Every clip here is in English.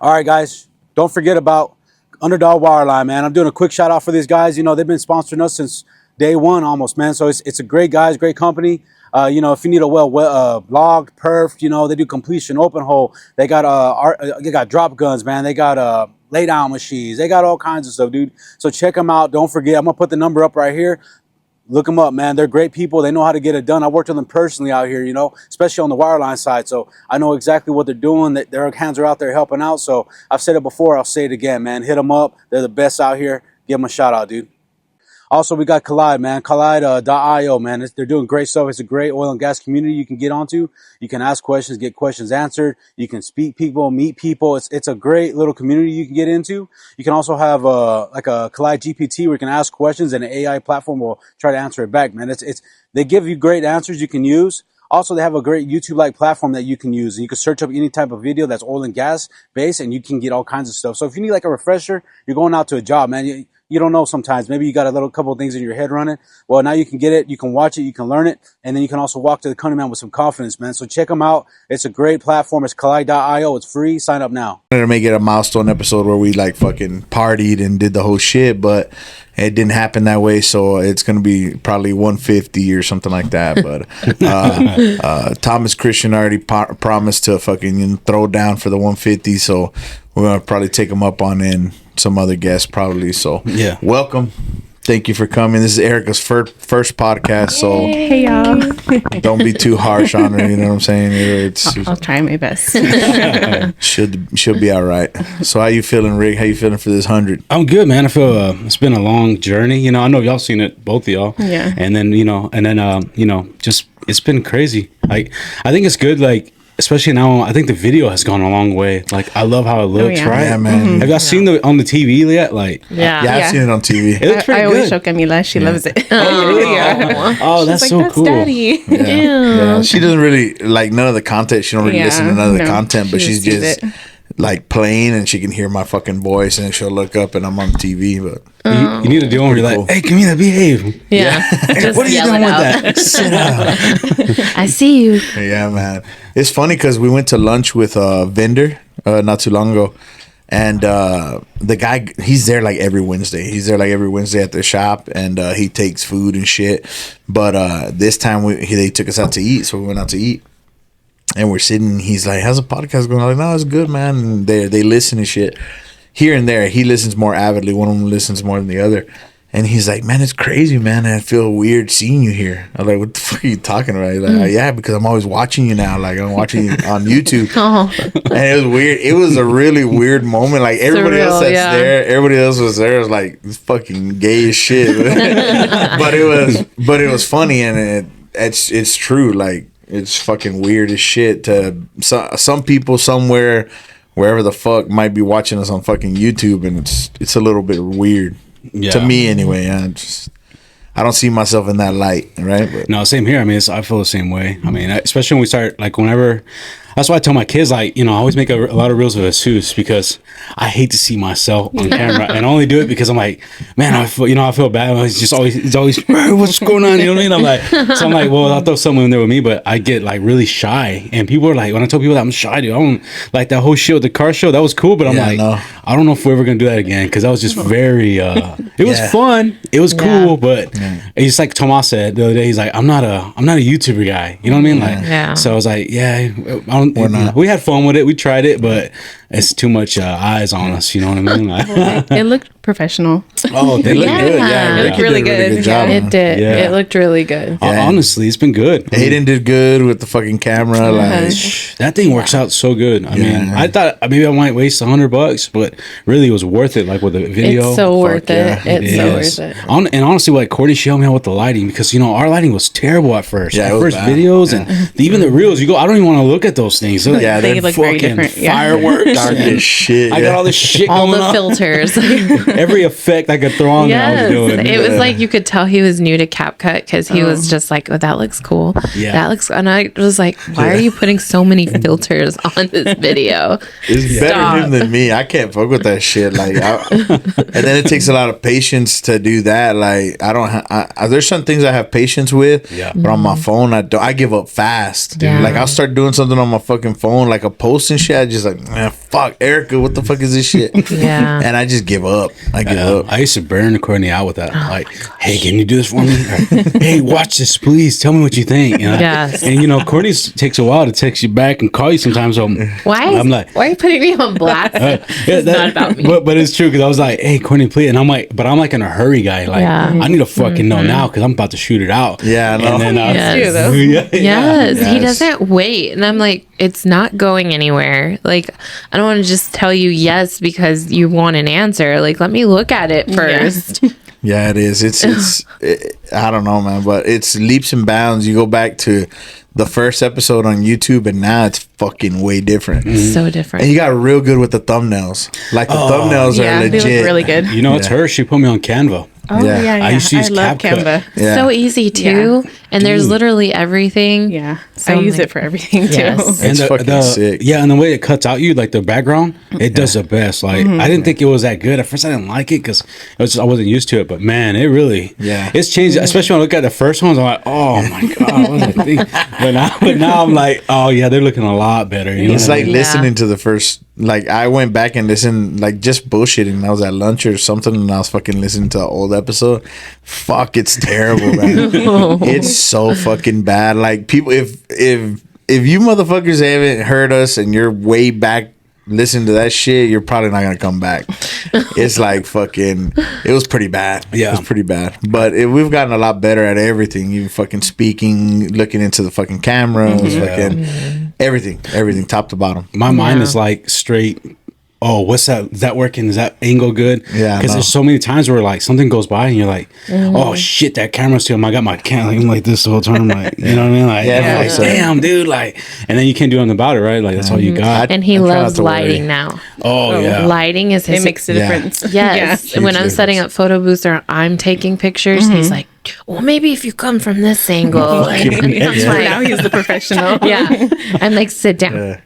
All right, guys, don't forget about Underdog Wireline, man. I'm doing a quick shout out for these guys. You know, they've been sponsoring us since day one almost, man. So it's a great guys, great company. You know, if you need a logged perf, you know, they do completion, open hole. They got drop guns, man. They got lay down machines. They got all kinds of stuff, dude. So check them out. Don't forget, I'm gonna put the number up right here. Look them up, man. They're great people. They know how to get it done. I worked with them personally out here, you know, especially on the wireline side. So I know exactly what they're doing. Their hands are out there helping out. So I've said it before. I'll say it again, man. Hit them up. They're the best out here. Give them a shout out, dude. Also, we got Collide, man. Collide.io, man. They're doing great stuff. It's a great oil and gas community you can get onto. You can ask questions, get questions answered. You can speak people, meet people. It's a great little community you can get into. You can also have like a Collide GPT where you can ask questions and an AI platform will try to answer it back, man. They give you great answers you can use. Also, they have a great YouTube-like platform that you can use. And you can search up any type of video that's oil and gas based and you can get all kinds of stuff. So if you need like a refresher, you're going out to a job, man. You don't know sometimes. Maybe you got a couple of things in your head running. Well, now you can get it. You can watch it. You can learn it. And then you can also walk to the country, man, with some confidence, man. So check them out. It's a great platform. It's Collide.io. It's free. Sign up now. I'm going to make it a milestone episode where we like fucking partied and did the whole shit, but it didn't happen that way. So it's going to be probably 150 or something like that. But Thomas Christian already promised to fucking throw down for the 150. So we're going to probably take him up on in. Some other guests probably. So yeah, welcome. Thank you for coming. This is Erica's first podcast, so hey y'all. Don't be too harsh on her. You know what I'm saying? I'll try my best. should be all right. So how you feeling, Rick? How you feeling for this 100? I'm good, man. I feel it's been a long journey. You know, I know y'all seen it, both of y'all. Yeah. And then just it's been crazy. Like I think it's good. Like. Especially now, I think the video has gone a long way. Like, I love how it looks, right? Yeah, man. Mm-hmm. Have y'all seen it on the TV yet? Like, yeah, I've seen it on TV. It looks pretty I good. always show Camila. She loves it. Oh, that's like, so that's cool. Daddy. Yeah. She doesn't really like none of the content. She don't really listen to none of the content, but she's just like playing and she can hear my fucking voice and she'll look up and I'm on TV. But you need to do one where you're like, hey, Camila, behave. Yeah. Hey, what are you doing with that? Sit down. I see you. Yeah, man. It's funny because we went to lunch with a vendor not too long ago. And the guy, he's there like every Wednesday. He's there like every Wednesday at the shop, and he takes food and shit. But this time they took us out to eat, so we went out to eat. And we're sitting. He's like, "How's the podcast going?" I'm like, "No, it's good, man." And they listen and shit here and there. He listens more avidly. One of them listens more than the other. And he's like, "Man, it's crazy, man. I feel weird seeing you here." I'm like, "What the fuck are you talking about?" He's like, "Yeah, because I'm always watching you now. Like, I'm watching you on YouTube." And it was weird. It was a really weird moment. Like, everybody else that's there, everybody else was there. It was like, this fucking gay as shit. but it was funny, and it's true. Like, it's fucking weird as shit to some people somewhere, wherever the fuck, might be watching us on fucking YouTube, and it's a little bit weird. Yeah. To me anyway. I don't see myself in that light, right? But no, same here. I mean, I feel the same way. I mean, especially when we start, like, whenever. That's why I tell my kids, like, you know, I always make a lot of reels with Jesus because I hate to see myself on camera, and I only do it because I'm like, man, I feel bad. He's always, what's going on? You know what I mean? I'm like, so I'm like, well, I'll throw someone in there with me, but I get like really shy, and people are like, when I tell people that I'm shy, dude, I don't like that whole shit with the car show. That was cool, but I'm like, no. I don't know if we're ever gonna do that again because that was just very. It was fun. It was cool, but it's like Tomas said the other day. He's like, I'm not a YouTuber guy. You know what I mean? Like, so I was like, we're not. We had fun with it. We tried it, but it's too much eyes on us. You know what I mean? Like, it looked professional. Oh, they look good. Yeah, it looked really good. Job, it did. Yeah. It looked really good. Honestly, it's been good. Hayden did good with the fucking camera. Like, that thing works out so good. I mean, I thought maybe I might waste $100, but really it was worth it. Like with the video, it's so worth it. It's so worth it. And honestly, like Courtney showed me out with the lighting because our lighting was terrible at first. Yeah, at first bad. Videos and even the reels. You go, I don't even want to look at those things. Yeah, they look very different. Fireworks, dark as shit. I got all this shit all going the on. Filters. Every effect I could throw on there, I was doing. It was like you could tell he was new to CapCut because he was just like, "Oh, that looks cool. Yeah, that looks." And I was like, "Why are you putting so many filters on this video?" It's better him than me. I can't fuck with that shit. Like, and then it takes a lot of patience to do that. Like, I don't. There's some things I have patience with, but on my phone, I give up fast. Yeah. Like, I'll start doing something on my fucking phone, like a post and shit. I just like, fuck, Erica, what the fuck is this shit? Yeah. And I just give up. I give up. I used to burn Courtney out with that. Like, hey, can you do this for me? Or, hey, watch this, please. Tell me what you think. You know? Yes. And Courtney takes a while to text you back and call you sometimes. So Why are you putting me on blast? It's not about me. But it's true because I was like, hey, Courtney, please. And I'm like, but I'm like in a hurry guy. Like, I need to fucking know now because I'm about to shoot it out. Yeah, I know. And then, Yes. Yes, he Yes. doesn't wait. And I'm like, it's not going anywhere. Like, I don't want to just tell you yes because you want an answer. Like, let me look at it first. Yeah, it is. I don't know, man, but it's leaps and bounds. You go back to the first episode on YouTube, and now it's fucking way different. So different. And you got real good with the thumbnails. Like the thumbnails are legit. They look really good. It's her. She put me on Canva. Oh, yeah. Yeah. I used to use love CapCut. Canva. Yeah. So easy too. And there's literally everything. Yeah. So I use like- it for everything too. Yes. It's fucking sick. Yeah, and the way it cuts out you, like the background, it does the best. Like I didn't think it was that good at first. I didn't like it because I wasn't used to it. But man, it really, it's changed. Especially when I look at the first ones, I'm like, oh my god, what was I thinking? But now I'm like, oh yeah, they're looking a lot better. You know It's what I like mean? listening to the first. Like I went back and listened, like just bullshitting. I was at lunch or something, and I was fucking listening to an old episode. Fuck, it's terrible, man. It's so fucking bad. Like people, if you motherfuckers haven't heard us and you're way back listening to that shit, you're probably not gonna come back. It's like fucking. It was pretty bad. Yeah. It was pretty bad. But we've gotten a lot better at everything. Even fucking speaking, looking into the fucking cameras, fucking everything, top to bottom. My mind is like straight. Oh, what's that? Is that working? Is that angle good? Yeah, because there's so many times where like something goes by and you're like, oh shit, that camera's still. I got my camera I'm like this the whole time. Like, you know what I mean? Like, Yeah, damn, dude. Like, and then you can't do nothing about it, right? Like that's all you got. And he I try loves not to worry. lighting now. Oh yeah. Lighting is his. It makes a Yeah. difference. Yes. Yeah. When I'm Huge setting up photo booths or I'm taking pictures, he's like, well, maybe if you come from this angle. And I'm Now like, he's the professional. yeah. I'm like, sit down.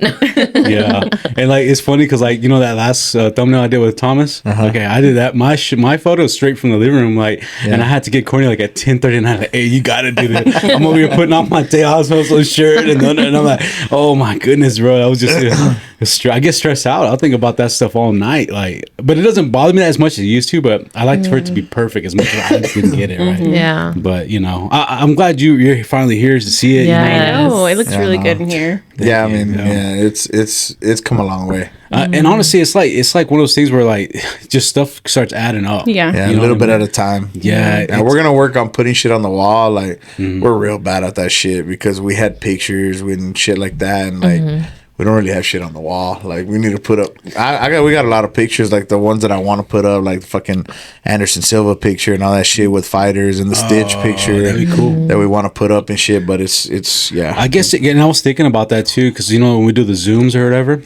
Yeah, and like it's funny because like that last thumbnail I did with Thomas. Okay, I did that. My photo straight from the living room, like, and I had to get Courtney like at 10:30, and I'm like, hey, you gotta do this. I'm over here putting on my Tejas Hustle shirt, and I'm like, oh my goodness, bro. I was just, I get stressed out. I'll think about that stuff all night, like, but it doesn't bother me as much as it used to. But I like for it to be perfect as much as I didn't get it right. Yeah. But I'm glad you're finally here to see it. Yeah. I know. It looks really no. good in here. Yeah, I you. mean, it's come a long way. And honestly, it's like one of those things where like just stuff starts adding up. Yeah. Yeah, You a know little what I bit mean? at a time. Yeah, And we're gonna work on putting shit on the wall. Like we're real bad at that shit because we had pictures and shit like that, and like we don't really have shit on the wall. Like we need to put up. We got a lot of pictures, like the ones that I want to put up, like the fucking Anderson Silva picture and all that shit with fighters and the Stitch picture. that'd be cool. That we want to put up and shit. But it's yeah. I guess, and I was thinking about that too, because when we do the zooms or whatever,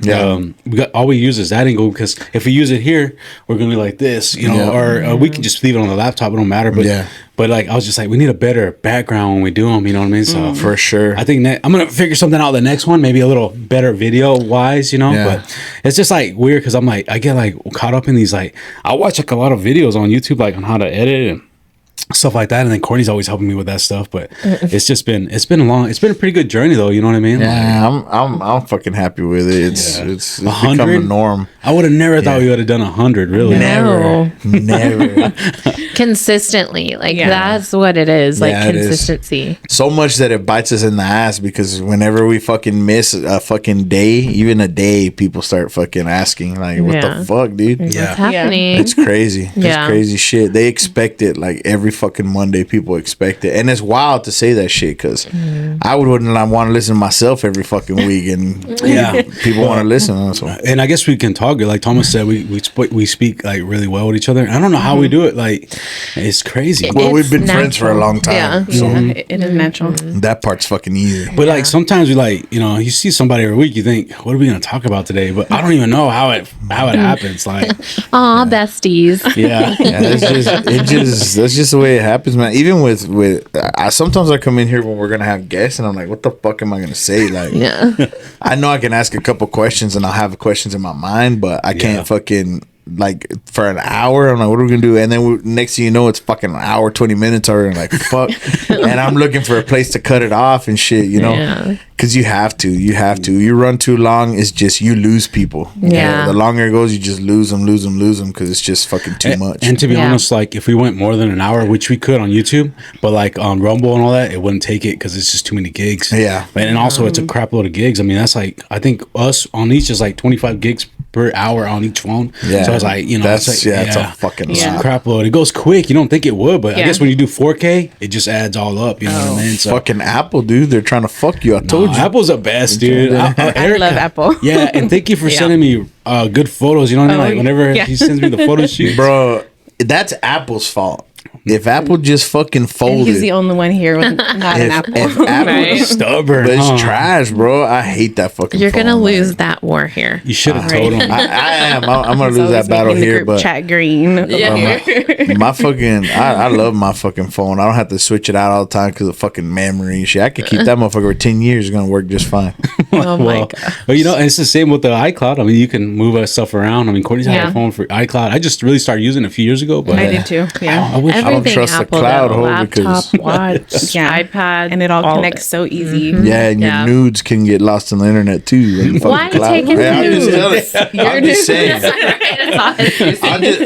all we use is that angle. Because if we use it here, we're gonna be like this, or we can just leave it on the laptop. It don't matter. But Yeah. But like I was just like, we need a better background when we do them. You know what I mean? So for sure. I think I'm gonna figure something out the next one, maybe a little better video wise, Yeah. But it's just like weird because I'm like I get like caught up in these like I watch like a lot of videos on YouTube like on how to edit and stuff like that, and then Courtney's always helping me with that stuff. But it's been a pretty good journey though. You know what I mean? Yeah, I'm fucking happy with it. It's become the norm. I would have never thought we would have done 100. Really? No. Never. Consistently. Like, Yeah. that's what it is. Like, Yeah, it is. consistency. So much that it bites us in the ass because whenever we fucking miss a fucking day, even a day, people start fucking asking like, "What Yeah. the fuck, dude?" What's Yeah. happening? It's crazy. Yeah. It's crazy shit. They expect it like every fucking Monday. People expect it, and it's wild to say that shit because I wouldn't want to listen to myself every fucking week, and Yeah. people want to listen. So. And I guess we can talk. Like Thomas said, we speak like really well with each other. I don't know how we do it. Like it's crazy. Well, we've It's been friends for a natural. long time. Yeah. So Yeah, it is natural. that part's fucking easy. But like sometimes we like you see somebody every week. You think, what are we gonna talk about today? But I don't even know how it happens. Like Aw, besties. yeah. Yeah, that's just the way it happens, man. Even with sometimes I come in here when we're gonna have guests, and I'm like, what the fuck am I gonna say? Like, Yeah. I know I can ask a couple questions, and I'll have questions in my mind, but I can't fucking like for an hour. I'm like, what are we gonna do? And then next thing you know, it's fucking an hour, 20 minutes already. Like fuck. And I'm looking for a place to cut it off and shit, you know. Yeah. Because you have to. You run too long, it's just you lose people. Yeah. The longer it goes, you just lose them because it's just fucking too much. And to be Yeah. honest, like if we went more than an hour, which we could on YouTube, but like on Rumble and all that, it wouldn't take it because it's just too many gigs. Yeah. And also it's a crap load of gigs. I mean, that's like, I think us on each is like 25 gigs per hour on each phone. Yeah. So it's like, you know, That's it's like, it's a fucking it's lot. a crap load. It goes quick. You don't think it would, but I Yeah. guess when you do 4K, it just adds all up. You know what I mean? So Fucking Apple, dude, they're trying to fuck you. I told you. Apple's the best, dude. I love Apple. Yeah, and thank you for Yeah. sending me good photos. You know what I mean? Oh, Like whenever yeah. he sends me the photo shoots. Bro, that's Apple's fault. If Apple just fucking And folded, he's the only one here with not an apple. if Apple, Right. Stubborn. but it's huh? trash, bro. I hate that fucking. You're gonna phone, lose man. that war here. You should have told him. I am. I'm gonna He's lose always that battle making the here, group but chat green. my fucking, I love my fucking phone. I don't have to switch it out all the time because of fucking memory and shit. I could keep that motherfucker for 10 years. It's gonna work just fine. Oh my Well, god. but you know, and it's the same with the iCloud. I mean, you can move stuff around. I mean, Courtney's had Yeah. a phone for iCloud. I just really started using it a few years ago, but I did too. Yeah. I wish don't Everything trust the Apple, cloud, though. ho, Laptop, because- watch, Yeah. iPad, And it all of connects so easy. Yeah, and Yeah. your nudes can get lost on the internet too. in the fucking Why cloud. taking Yeah, I'm just nudes? telling- I'm just saying.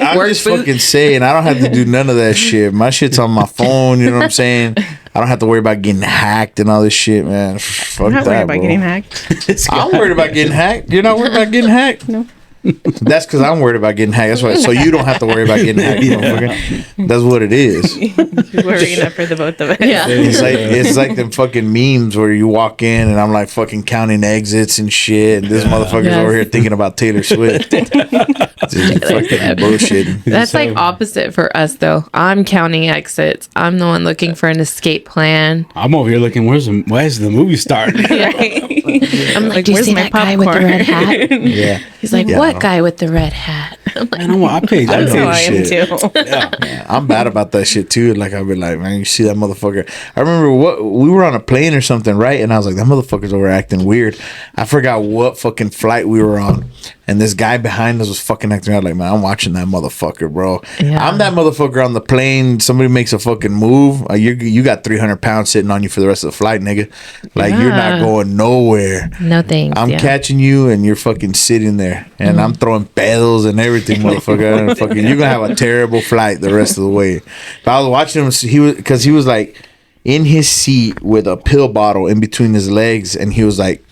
I'm just fucking saying. I don't have to do none of that shit. My shit's on my phone. You know what I'm saying? I don't have to worry about getting hacked and all this shit, man. Fuck I'm not that, worried about bro. getting hacked. I'm worried about getting hacked. You're not worried about getting hacked? No. That's because I'm worried about getting hacked. That's why. So you don't have to worry about getting hacked. Motherfucker. That's what it is. You're worrying that for the both of us. Yeah. It's like them fucking memes where you walk in and I'm like fucking counting exits and shit. And this motherfucker's Yes. over here thinking about Taylor Swift. Just fucking bullshitting. That's like opposite for us though. I'm counting exits. I'm the one looking for an escape plan. I'm over here looking. Why is the movie starting? Right. I'm like, do you where's see my that guy with the popcorn? red hat? Yeah. He's like, Yeah, I what know. guy with the red hat? I'm like, Man, I paid. I That's know how I am shit. too. I'm bad about that shit too. Like I'll be like, man, you see that motherfucker? I remember we were on a plane or something, right? And I was like, that motherfucker's over acting weird. I forgot what fucking flight we were on, and this guy behind us was fucking acting out. Like, man, I'm watching that motherfucker, bro. Yeah. I'm that motherfucker on the plane. Somebody makes a fucking move. You got 300 pounds sitting on you for the rest of the flight, nigga. Like you're not Yeah. going nowhere. no thanks. I'm yeah. catching you and you're fucking sitting there and I'm throwing pedals and everything, motherfucker. And fucking, you're gonna have a terrible flight the rest of the way. But I was watching him. He was like in his seat with a pill bottle in between his legs, and he was like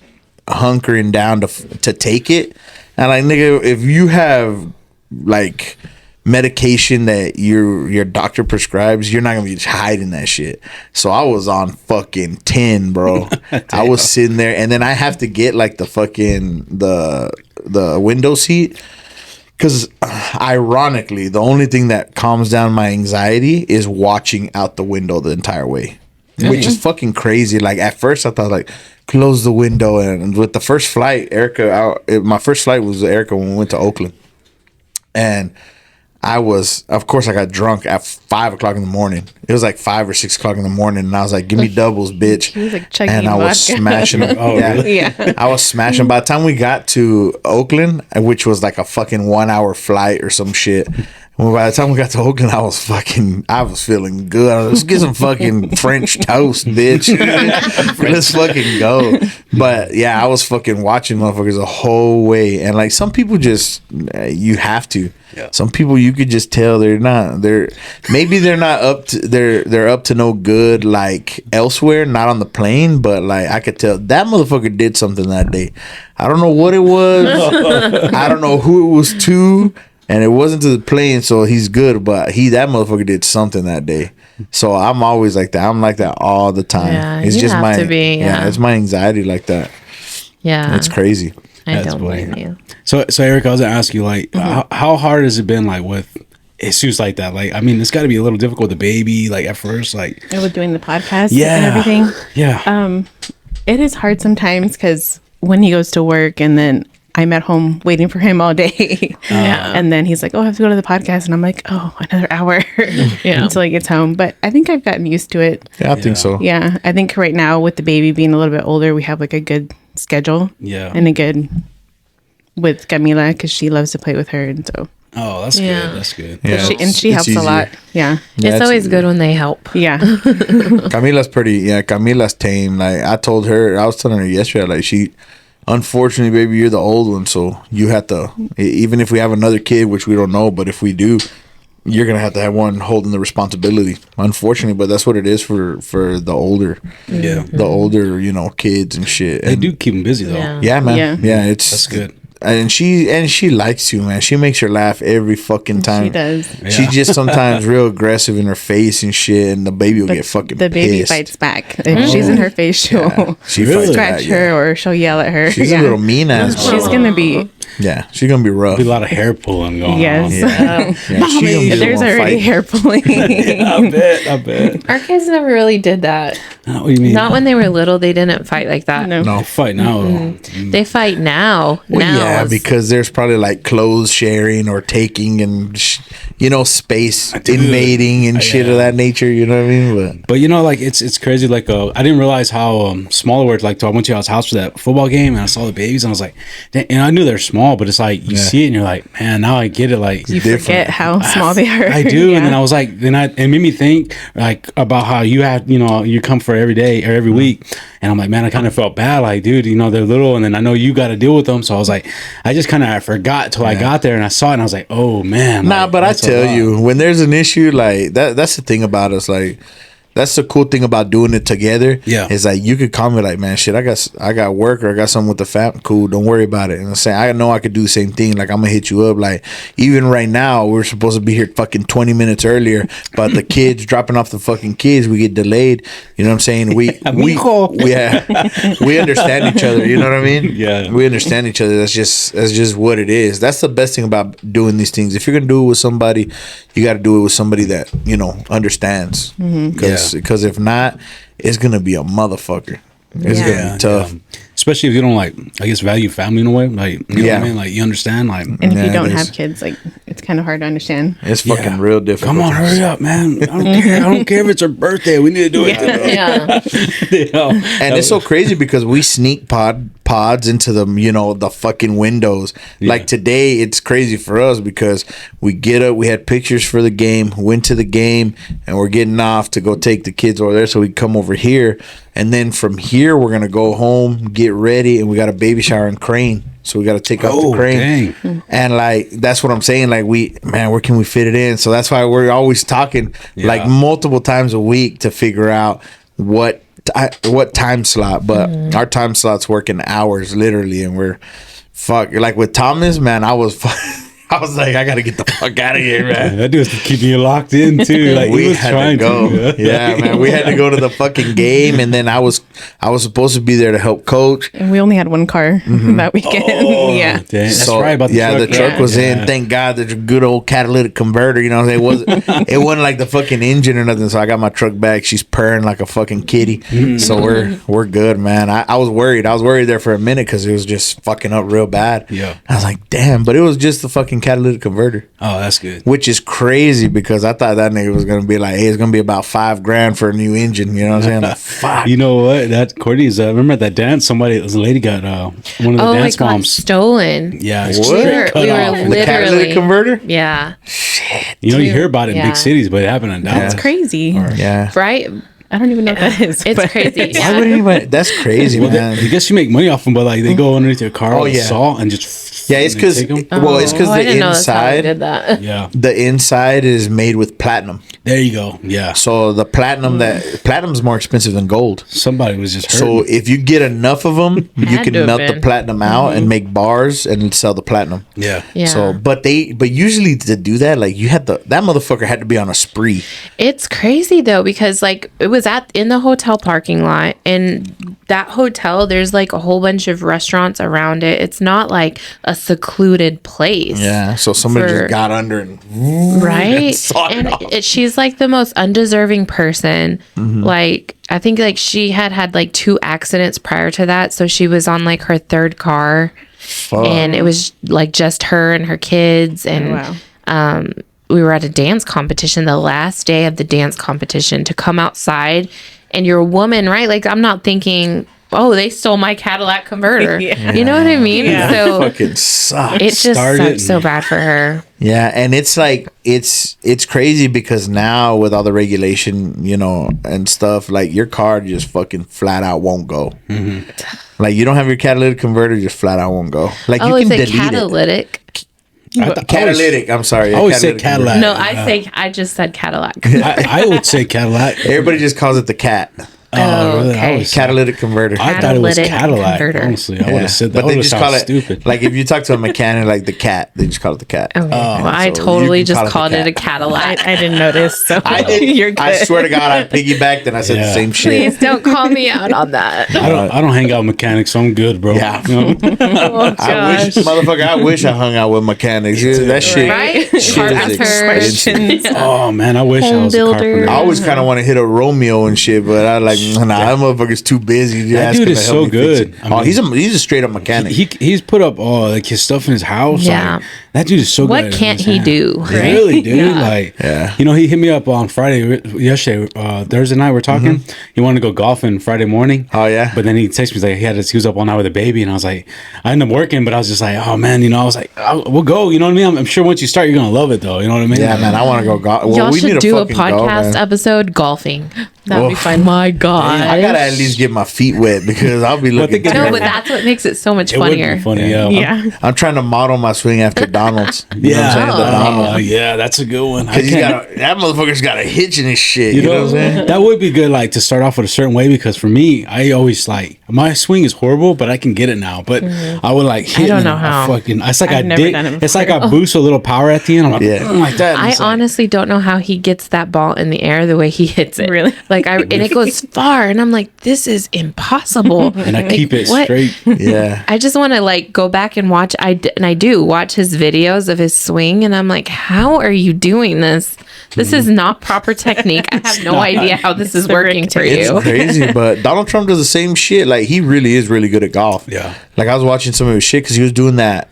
hunkering down to take it. And like, nigga, if you have like medication that your doctor prescribes, you're not gonna be hiding that shit. So I was on fucking 10, bro. I was sitting there, and then I have to get like the fucking the window seat, because ironically the only thing that calms down my anxiety is watching out the window the entire way, which is fucking crazy. Like at first I thought like close the window, and with the first flight, my first flight was Erica when we went to Oakland, and I got drunk at 5 o'clock in the morning. It was like 5 or 6 o'clock in the morning, and I was like, "Give me doubles, bitch!" He was like chugging and I was vodka. smashing them. Yeah. I was smashing. By the time we got to Oakland, which was like a fucking 1 hour flight or some shit. Well, by the time we got to Oakland, I was feeling good. Let's get some fucking French toast, bitch. Let's fucking go. But yeah, I was fucking watching motherfuckers the whole way. And like some people just, you have to. Yeah. Some people you could just tell they're not up to no good like elsewhere, not on the plane, but like I could tell that motherfucker did something that day. I don't know what it was. I don't know who it was to. And it wasn't to the plane, so he's good. But that motherfucker did something that day. So I'm always like that. I'm like that all the time. Yeah, It's you just have to be, yeah. It's my anxiety like that. Yeah. It's crazy. I That's don't blame funny. you. So Eric, I was gonna ask you like, how hard has it been like with issues like that? Like, I mean, it's got to be a little difficult with the baby, like at first, like With doing the podcast yeah, and everything. Yeah. It is hard sometimes because when he goes to work and then I'm at home waiting for him all day. Yeah. And then he's like, oh, I have to go to the podcast. And I'm like, oh, another hour Yeah. until he gets home. But I think I've gotten used to it. Yeah, I think so. Yeah. I think right now with the baby being a little bit older, we have like a good schedule. Yeah. And a good with Camila because she loves to play with her. And so Oh, that's Yeah. good. That's good. Yeah, She it's helps a easier. lot. Yeah. Yeah, It's always good when they help. Yeah. Camila's tame. Like I told her, I was telling her yesterday, like unfortunately, baby, you're the old one, so you have to, even if we have another kid, which we don't know, but if we do, you're gonna have to have one holding the responsibility. Unfortunately, but that's what it is for the older, Yeah. the older, kids and shit. They And do keep them busy though. Yeah. yeah, man. Yeah. It's That's good. And she likes you, man. She makes her laugh every fucking time. She does. She's Yeah. just sometimes real aggressive in her face and shit, and the baby will But get fucking the baby pissed. fights back. If she's in her face, she'll She Really? fights scratch back, her yeah. or she'll yell at her. She's a little mean ass. She's bro. gonna be. Yeah, she's gonna be rough. Be a lot of hair pulling going Yes. on. Yeah, she gonna be the There's one already fighting. hair pulling. I bet. Our kids never really did that. What do you mean? Not when they were little. They didn't fight like that. No. No. They fight now. They fight now. Well, now yeah, it's- because there's probably like clothes sharing or taking and space Dude. inmating and shit of that nature. You know what I mean? But like it's crazy. Like I didn't realize how small they were. Like I went to y'all's house for that football game and I saw the babies and I was like, "Dang," and I knew they're small, but it's like you see it and you're like, man, now I get it. Like You different. forget how small they are. I do, Yeah. and then I was like, it made me think like about how you had, you come for every day or every week, and I'm like, man, I kind of felt bad, like, dude, they're little, and then I know you got to deal with them, so I was like, I just kind of forgot till I got there and I saw it, and I was like, oh man, Nah, like, but I that's a tell lot. you, when there's an issue like that, that's the thing about us. Like, that's the cool thing about doing it together. Yeah. is like you could call me like, man, shit, I got work or I got something with the fam. Cool, don't worry about it. And I'm saying, I know I could do the same thing. Like, I'm gonna hit you up. Like, even right now, we're supposed to be here fucking 20 minutes earlier, but the kids dropping off the fucking kids, we get delayed. You know what I'm saying? We understand each other. You know what I mean? Yeah. we understand each other. That's just what it is. That's the best thing about doing these things. If you're gonna do it with somebody, you got to do it with somebody that understands. Because if not, it's gonna be a motherfucker. It's gonna be tough. yeah. Especially if you don't like, I guess, value family in a way, like, you know what I mean? Like, you understand, like, And if Yeah, you don't it is. have kids, like it's kind of hard to understand. It's fucking yeah. real difficult. Come on, hurry up, man. I don't care. I don't care if it's her birthday. We need to do it. yeah. And it's so crazy because we sneak pods into the fucking windows. Like today, it's crazy for us because we get up, we had pictures for the game, went to the game, and we're getting off to go take the kids over there. So we come over here, and then from here we're gonna go home, get ready, and we got a baby shower in Crane. So we got to take off the crane. dang. And like that's what I'm saying. Like where can we fit it in? So that's why we're always talking like multiple times a week to figure out what time slot. But our time slots work in hours literally, and we're like with Thomas, man. I was like, I gotta get the fuck out of here, man. That dude's keeping you locked in too. Like, We he was had trying to go. to. Yeah, man. We had to go to the fucking game, and then I was supposed to be there to help coach. And we only had one car that weekend. yeah. Dang, that's right about the truck. the truck right? was in. Yeah. Thank God there's a good old catalytic converter. You know what I'm saying? It wasn't like the fucking engine or nothing. So I got my truck back. She's purring like a fucking kitty. So we're good, man. I was worried. I was worried there for a minute because it was just fucking up real bad. Yeah. I was like, damn. But it was just the fucking catalytic converter. Oh, that's good. Which is crazy because I thought that nigga was gonna be like, hey, it's gonna be about $5,000 for a new engine. You know what I'm saying? Like, fuck. You know what? That Courtney's. Remember at that dance? A lady got one of the Oh, dance it got moms. stolen. Yeah, What? straight cut We were off. The catalytic literally. converter? Yeah. You know, you hear about it in Yeah. big cities, but it happened in Dallas. It's crazy. Yeah. Right? I don't even know what that is. It's but- crazy. Why would anybody? That's crazy, Well, man. I guess you make money off them, but like they go underneath your car with yeah. salt and just Yeah, it's and because take 'em. it's because Oh, I the didn't know that's how they inside, did that. Yeah, the inside is made with platinum. there you go. Yeah, So the platinum's more expensive than gold. somebody was just hurt. So if you get enough of them, you Had can to have melt the been. platinum out and make bars and sell the platinum. yeah, Yeah. So, but usually to do that, like that motherfucker had to be on a spree. It's crazy though, because like it was in the hotel parking lot, and that hotel, there's like a whole bunch of restaurants around it. It's not like a secluded place. Yeah. So somebody For- just got under and Right. sawed it And off. she's like the most undeserving person. Like, I think like she had like 2 accidents prior to that. So she was on like her 3rd car, and it was like just her and her kids. And Wow. we were at a dance competition, the last day of the dance competition, to come outside, and you're a woman, right? Like, I'm not thinking oh, they stole my Cadillac converter. Yeah. You know what I mean? Yeah. So Fucking sucks. it just sucks so bad for her. Yeah, and it's like it's crazy because now with all the regulation, you know, and stuff, like your car just fucking flat out won't go. Mm-hmm. Like you don't have your catalytic converter, just flat out won't go. Like you Oh, can is it delete catalytic? Catalytic. I'm sorry. I always say catalytic Cadillac. No, I just said Cadillac. I would say Cadillac. converter. Everybody just calls it the cat. Oh, really? okay. I was- Catalytic converter. I thought it was Catalytic Cadillac. converter. Honestly, I would Yeah. have said that. But they just call it stupid. Like if you talk to a mechanic, like the cat, they just call it the cat. Okay. Well, I so totally you can just call called it it the a Cadillac. I didn't notice. So I did. you're good. I swear to God, I piggybacked and I said the Yeah. same shit. Please don't call me out on that. I don't hang out with mechanics, so I'm good, bro. Yeah. You know? Oh, I wish, motherfucker, I wish I hung out with mechanics. That shit, Right? shit Carpenters. is expensive. Oh man, I wish I Home was a builder. carpenter. I always kind of want to hit a Romeo and shit, but I like, nah, that motherfucker's too busy. You That ask dude him is to help so me fix good. it. I mean, he's a straight up mechanic. He's put up all like his stuff in his house. Yeah. Like, that dude is so good. What at can't his he hand. do? Right? Really, dude. Yeah. Like, Yeah. you know, he hit me up on Friday, yesterday, Thursday night. We're talking. He wanted to go golfing Friday morning. Oh, yeah? But then he texted me he's like he was up all night with a baby, and I was like, I ended up working, but I was just like, oh man, you know, I was like, we'll go. You know what I mean? I'm sure once you start, you're gonna love it, though. You know what I mean? Yeah, man, I want to go golf. Well, Y'all we need should to do a fucking go, podcast man. episode golfing. That'd be Oof. fun. My God. I gotta at least get my feet wet because I'll be looking. think it's- No, terrible. but that's what makes it so much It would funnier. be funny. Yeah. Yeah. I'm trying to model my swing after Donald's. You know what I'm saying? The Donald. Yeah, that's a good one. I Because can't- that motherfucker's got a hitch in his shit. You You know know, what I'm saying? that would be good, like to start off with a certain way. Because for me, I always like my swing is horrible, but I can get it now. But I would like hit. don't and know how. Fucking, it's like I've I never dig. done it It's like before. I boost a little power at the end. I'm like, Yeah. like that. And I it's like- honestly don't know how he gets that ball in the air the way he hits it. Really? Like and it goes far, and I'm like, this is impossible. and I Like, keep it what? straight. Yeah. I just want to like go back and watch. And I do watch his videos of his swing, and I'm like, how are you doing this? This is not proper technique. I have no idea how this is the working for It's you. crazy, but Donald Trump does the same shit. Like he really is really good at golf. Yeah. Like I was watching some of his shit because he was doing that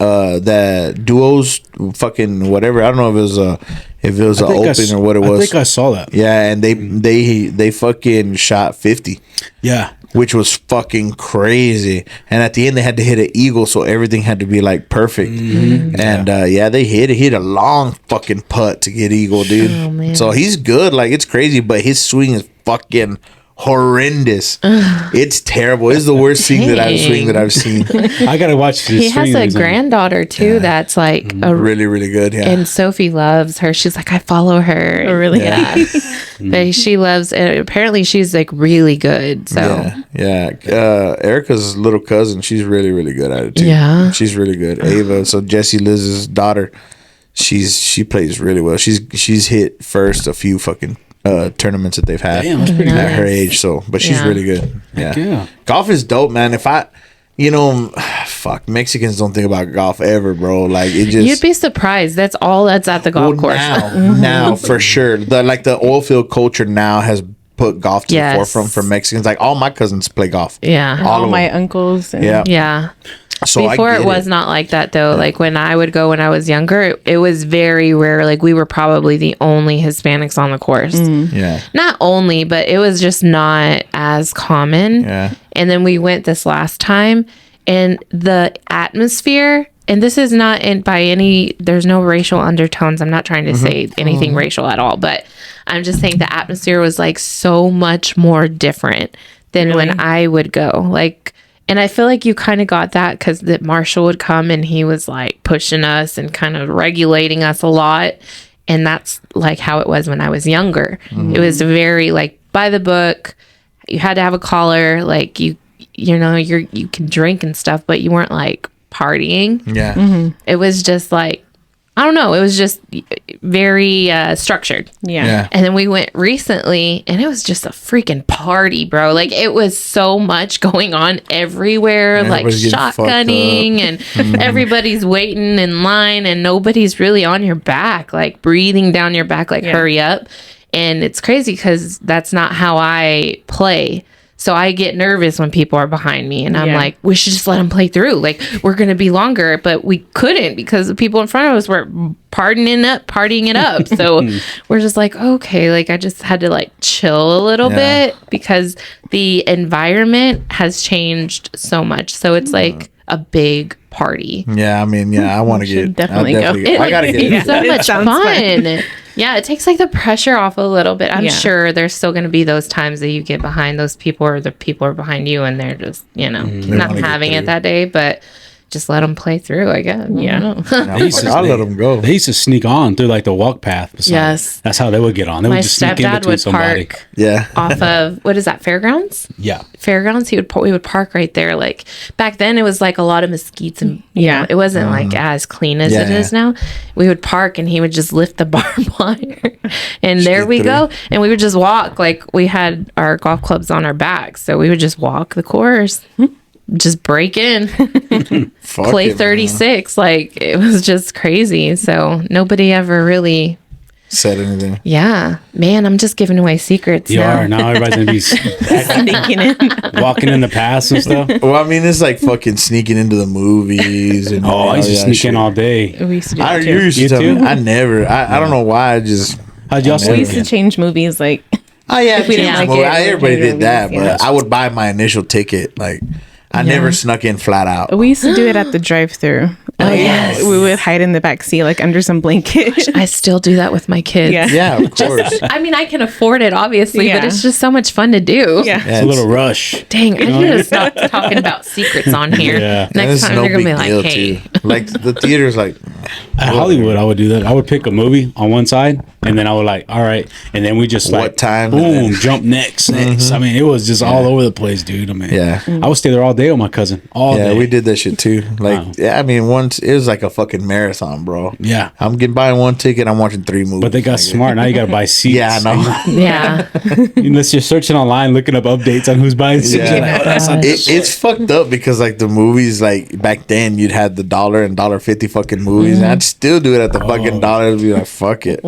duos, fucking whatever. I don't know if it was an think I open s- or what it I was. think I saw that. Yeah, and they fucking shot 50, Yeah. which was fucking crazy. And at the end, they had to hit an eagle, so everything had to be like perfect. And they hit a long fucking putt to get eagle, dude. Oh, man. So he's good, like it's crazy, but his swing is fucking horrendous. It's terrible. It's the worst swing that I've seen. I gotta watch. His He has swing a and- granddaughter too. That's like Really, really good. Yeah. and Sophie loves her. She's like, I follow her. Oh, really? Yeah. But she loves, and apparently she's like really good. So Yeah. Erica's little cousin, she's really, really good at it too. Yeah. She's really good. Ava, so Jesse Liz's daughter, she plays really well. She's hit first a few fucking tournaments that they've had Damn, that's pretty at her nice. age. So, but she's Yeah. really good. Yeah. yeah. Golf is dope, man. If I, fuck, Mexicans don't think about golf ever, bro. Like it just. you'd be surprised. That's all that's at the golf Well, course. now for sure. The oil field culture now has put golf to Yes. the forefront for Mexicans. Like all my cousins play golf. Yeah. All All of my them. uncles. And Yeah. Yeah. So Before I get it was not like that though. Like when I would go when I was younger, it was very rare. Like we were probably the only Hispanics on the course. Yeah. Not only, but it was just not as common. Yeah. And then we went this last time, and the atmosphere, and this is not by any, there's no racial undertones. I'm not trying to say anything racial at all, but I'm just saying the atmosphere was like so much more different than when I would go. Like, and I feel like you kind of got that because that Marshall would come and he was like pushing us and kind of regulating us a lot. And that's like how it was when I was younger. It was very like by the book. You had to have a collar. Like you can drink and stuff, but you weren't like partying. Yeah. It was just like, I don't know. It was just very structured. Yeah. Yeah. And then we went recently and it was just a freaking party, bro. Like it was so much going on everywhere, like Everybody's getting fucked shotgunning and everybody's waiting in line and nobody's really on your back, like breathing down your back, like hurry up. And it's crazy because that's not how I play. So I get nervous when people are behind me, and I'm like, we should just let them play through. Like, we're going to be longer, but we couldn't because the people in front of us were partying it up. So we're just like, okay, like I just had to like chill a little bit because the environment has changed so much. So it's like a big party. Yeah, I mean, I want to get definitely go. I gotta get. It's so much sounds fun. Yeah, it takes like the pressure off a little bit. I'm sure there's still going to be those times that you get behind those people or the people are behind you and they're just, not having it that day, but just let them play through, I guess. Yeah. I'll let them go. They used to sneak on through like the walk path. Yes. That's how they would get on. They My would just sneak in stepdad between would somebody. park Yeah. off of, what is that, Fairgrounds? Yeah. Fairgrounds, we would park right there. Like back then it was like a lot of mesquites and it wasn't like as clean as it is now. We would park and he would just lift the barbed wire and there we go. And we would just walk. Like we had our golf clubs on our backs. So we would just walk the course, just break in, play 36. Like it was just crazy. So nobody ever really said anything. Yeah, man, I'm just giving away secrets. You are now. Everybody's gonna be Sneaking in. walking in the past and stuff. Well, I mean, it's like fucking sneaking into the movies and I used to sneak in all day. We used to do I that you too. used to You tell me. too? I never. I don't know why. I just. How'd y'all We sneak used to in? change movies like Oh yeah, we didn't like it, everybody we did change that, movies, but I would buy my initial ticket. Like I never snuck in flat out. we used to do it at the drive-through. Oh, yes. We would hide in the back seat like under some blanket. I still do that with my kids. Yeah. Yeah, of course. I mean, I can afford it, obviously, but Yeah. it's just so much fun to do. Yeah. It's a little rush. Dang, I need to stop talking about secrets on here. Yeah. And Next it's time they're going to be like, hey. too. Like the theater's like. At Hollywood, I would do that. I would pick a movie on one side, and then I would like, all right, and then we just What like, time? boom, jump next. I mean, it was just all over the place, dude. I mean, Yeah. I would stay there all day with my cousin, all Yeah, day. we did that shit too. Like, Wow. yeah, I mean, once it was like a fucking marathon, bro. Yeah. I'm getting buying one ticket. I'm watching 3 movies. But they got smart. Now you got to buy seats. Yeah, I know. Yeah. Unless you're searching online, looking up updates on who's buying seats. Yeah. You're like, oh, that's not It's fucked up because like the movies, like back then, you'd had the $1 and $1.50 fucking movies. And I'd still do it at the fucking $1. I'd be like, fuck it.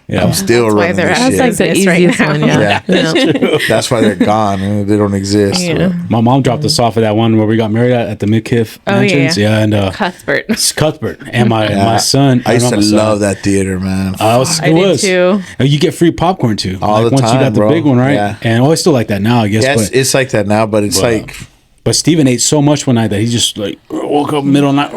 Yeah. I'm still That's why running they're this out shit. like the this right easiest now. one, yeah. That's why they're gone. They don't exist. Yeah. My mom dropped us off at that one where we got married at the Midkiff Oh, entrance. yeah. And Cuthbert. it's Cuthbert and my son. I used not to my son. love that theater, man. I did too. And you get free popcorn too. All the once you time, got the bro. big one, right? Yeah. And I still like that now, I guess. Yes, but it's like that now, but it's like but Steven ate so much one night that he just like woke up middle of the night,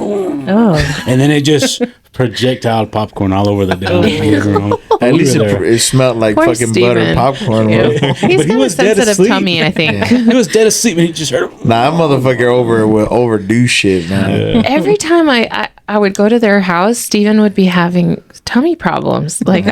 Oh. and then it just projectile popcorn all over the damn living room. at We least were there. it smelled like Poor fucking butter Steven. popcorn. Yeah. bro. He's But he got a was dead sensitive asleep. tummy, I think. He was dead asleep and he just heard. Nah, that motherfucker will overdo shit, man. Every time I would go to their house, Steven would be having tummy problems. Like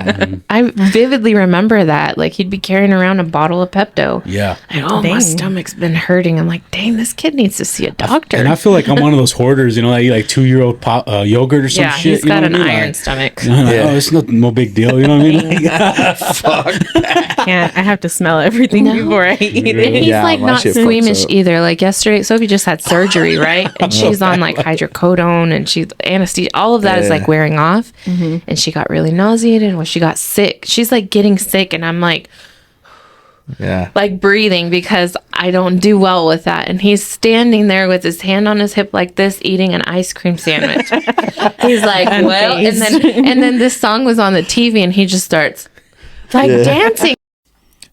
I vividly remember that. Like he'd be carrying around a bottle of Pepto. Yeah. Like, oh, my Dang. stomach's been hurting. I'm like, dang, this kid needs to see a doctor. And I feel like I'm one of those hoarders, that eat like 2-year-old yogurt or some yeah, shit. he's got you an know what I mean? iron Like, stomach. like, Yeah. oh, it's no big deal. You know what I mean? Like, Can't. I have to smell everything before I eat And it. he's Yeah, like my not shit fucks squeamish up. either. Like yesterday, Sophie just had surgery, right? And she's on like hydrocodone and she's anesthesia. All of that is Yeah. like wearing off. And she got really nauseated. Well, she got sick. She's like getting sick, and I'm like Yeah. breathing because I don't do well with that. And he's standing there with his hand on his hip like this, eating an ice cream sandwich. He's like, well, and then this song was on the TV, and he just starts like dancing.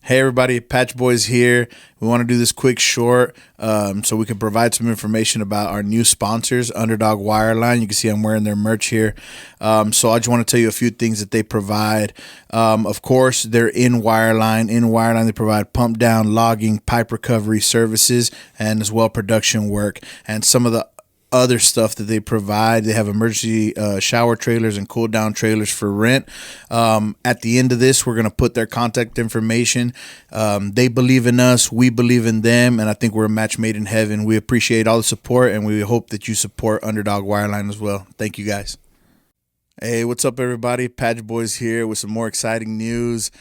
Hey everybody, Patch Boys here. We want to do this quick short so we can provide some information about our new sponsors, Underdog Wireline. You can see I'm wearing their merch here. So I just want to tell you a few things that they provide. Of course, they're in Wireline. In Wireline, they provide pump down, logging, pipe recovery services, and as well production work. And some of the other stuff that they provide. They have emergency shower trailers and cool down trailers for rent. At the end of this, we're going to put their contact information. They believe in us. We believe in them. And I think we're a match made in heaven. We appreciate all the support, and we hope that you support Underdog Wireline as well. Thank you guys. Hey, what's up, everybody? Patch Boys here with some more exciting news.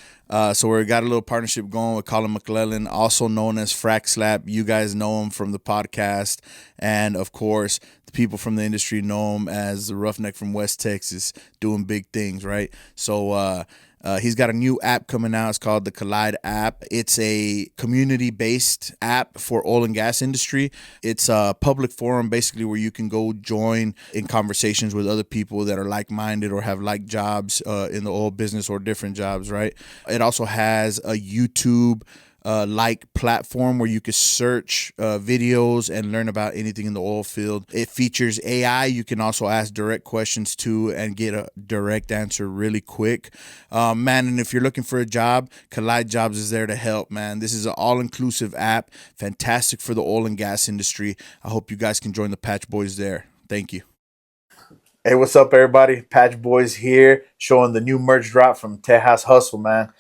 So we got a little partnership going with Colin McClellan, also known as Frack Slap. You guys know him from the podcast. And, of course, the people from the industry know him as the Roughneck from West Texas, doing big things, right? So He's got a new app coming out. It's called the Collide app. It's a community-based app for oil and gas industry. It's a public forum basically where you can go join in conversations with other people that are like-minded or have like jobs in the oil business or different jobs, right? It also has a YouTube like platform where you can search videos and learn about anything in the oil field. It features AI. You can also ask direct questions to and get a direct answer really quick. Man, and if you're looking for a job, Collide Jobs is there to help, man. This is an all-inclusive app, fantastic for the oil and gas industry. I hope you guys can join the Patch Boys there. Thank you. Hey, what's up, everybody? Patch Boys here, showing the new merch drop from Tejas Hustle, man.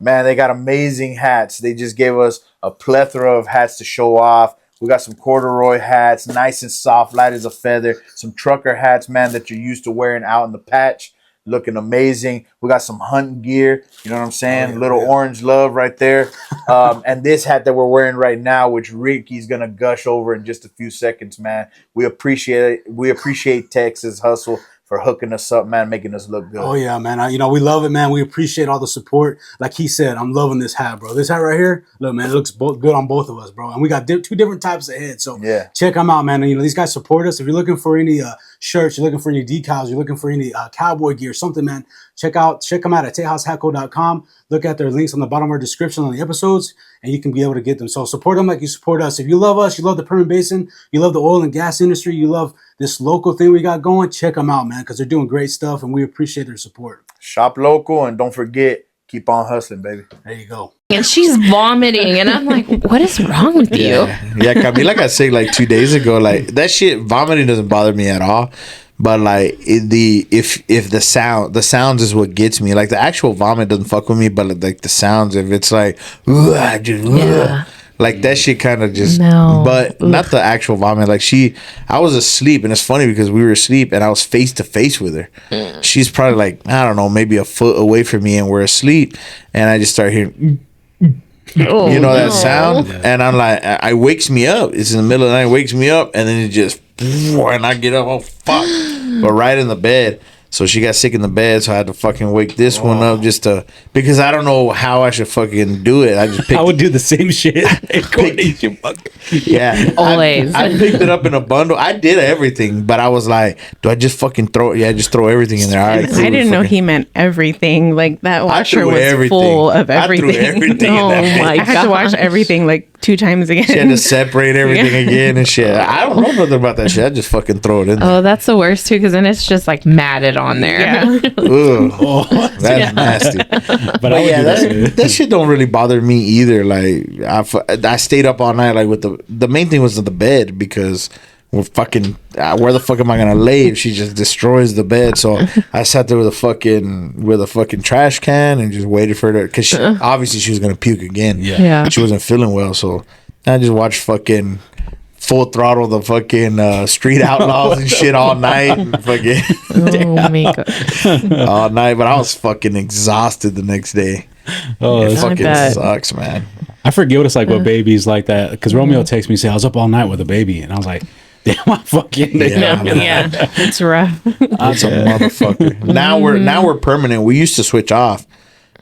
Man, they got amazing hats. They just gave us a plethora of hats to show off. We got some corduroy hats, nice and soft, light as a feather. Some trucker hats, man, that you're used to wearing out in the patch. Looking amazing. We got some hunting gear. You know what I'm saying? Little orange love right there. And this hat that we're wearing right now, which Ricky's going to gush over in just a few seconds, man. We appreciate it. We appreciate Texas Hustle for hooking us up, man, making us look good. Oh, yeah, man. We love it, man. We appreciate all the support. Like he said, I'm loving this hat, bro. This hat right here, look, man, it looks good on both of us, bro. And we got two different types of heads. So check them out, man. And, these guys support us. If you're looking for any shirts, you're looking for any decals, you're looking for any cowboy gear, something, man, check them out at tejashatco.com. Look at their links on the bottom of our description on the episodes, and you can be able to get them. So support them like you support us. If you love us, you love the Permian Basin, you love the oil and gas industry, you love this local thing we got going, check them out, man, because they're doing great stuff, and we appreciate their support. Shop local, and don't forget, keep on hustling, baby. There you go. And she's vomiting, and I'm like, what is wrong with you? Yeah, Camila, like I said, like 2 days ago, like that shit, vomiting doesn't bother me at all. But like if the sounds is what gets me. Like the actual vomit doesn't fuck with me, but like the sounds, if it's like, like that shit kind of just. No. But not the actual vomit. Like I was asleep, and it's funny because we were asleep, and I was face to face with her. She's probably like, I don't know, maybe a foot away from me, and we're asleep, and I just start hearing. That sound, and I'm like, it wakes me up. It's in the middle of the night, it wakes me up, and then it just, and I get up, oh fuck, but right in the bed. So she got sick in the bed, so I had to fucking wake this one up because I don't know how I should fucking do it. I would do the same shit. Yeah, always. I picked it up in a bundle. I did everything, but I was like, do I just fucking throw it? Yeah, just throw everything in there. All right, cool. I didn't know he meant everything. Like that washer was full of everything. I threw everything Oh in there. my I had to wash everything like 2 times again. She had to separate everything again and shit. I don't know nothing about that shit. I just fucking throw it in there. Oh, that's the worst too, because then it's just like matted on there. Yeah. Ugh, that's nasty. But yeah, that shit don't really bother me either. Like I stayed up all night. Like with the main thing was the bed, because we're fucking where the fuck am I gonna lay if she just destroys the bed? So I sat there with a fucking trash can and just waited for her because obviously she was gonna puke again. Yeah. She wasn't feeling well, so I just watched fucking Full Throttle, the fucking Street Outlaws and shit all night. And fucking Oh my god. all night, but I was fucking exhausted the next day. Oh, It that's- fucking bet. sucks, man. I forget what it's like with babies like that, because Romeo texts me and say I was up all night with a baby, and I was like, damn, I fucking Yeah, it's rough. That's a motherfucker. Now we're permanent. We used to switch off.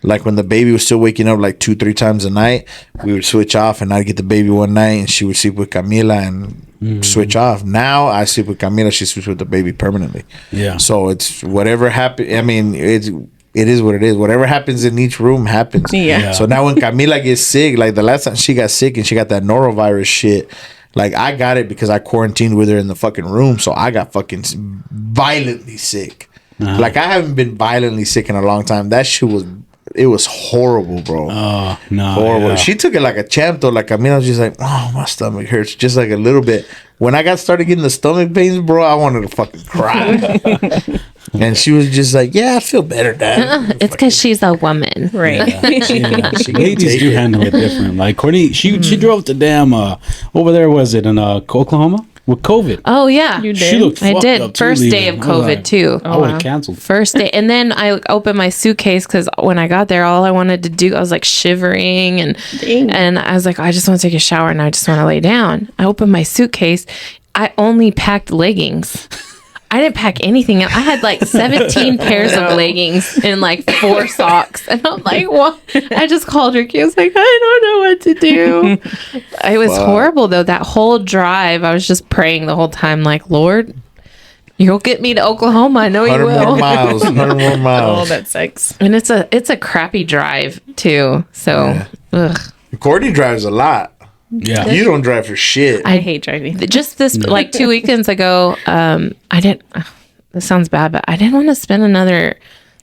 Like when the baby was still waking up like 2-3 times a night, we would switch off, and I'd get the baby one night and she would sleep with Camila and switch off. Now I sleep with Camila, she sleeps with the baby permanently. Yeah. So it's whatever happens. I mean, it is what it is. Whatever happens in each room happens. Yeah. So now when Camila gets sick, like the last time she got sick and she got that norovirus shit, like I got it because I quarantined with her in the fucking room. So I got fucking violently sick. Like I haven't been violently sick in a long time. That shit was horrible, bro. Oh no, Horrible. yeah. She took it like a champ though. Like I mean, I was just like, oh, my stomach hurts just like a little bit. When I started getting the stomach pains, bro, I wanted to fucking cry. And she was just like, yeah, I feel better, Dad. It's because she's a woman. Right. She Ladies do handle it different. Like Courtney, she drove to damn over there. Was it in Oklahoma with COVID? Oh yeah, You She did? looked I fucked did. up, too, First day of leaving. I was COVID like, too. I would have canceled. First day, and then I opened my suitcase because when I got there, all I wanted to do, I was like shivering, and I was like, I just want to take a shower and I just want to lay down. I opened my suitcase. I only packed leggings. I didn't pack anything. I had like 17 pairs of leggings and like 4 socks. And I'm like, what? I just called Ricky. I was like, I don't know what to do. It was horrible though. That whole drive, I was just praying the whole time, like, Lord, you'll get me to Oklahoma. I know you 100 will. more miles. 100 more Oh, miles. that sucks. And it's a crappy drive too. So, ugh. Courtney drives a lot. Yeah. You don't drive for shit. I hate driving. Just this like 2 weekends ago, I didn't. This sounds bad, but I didn't want to spend another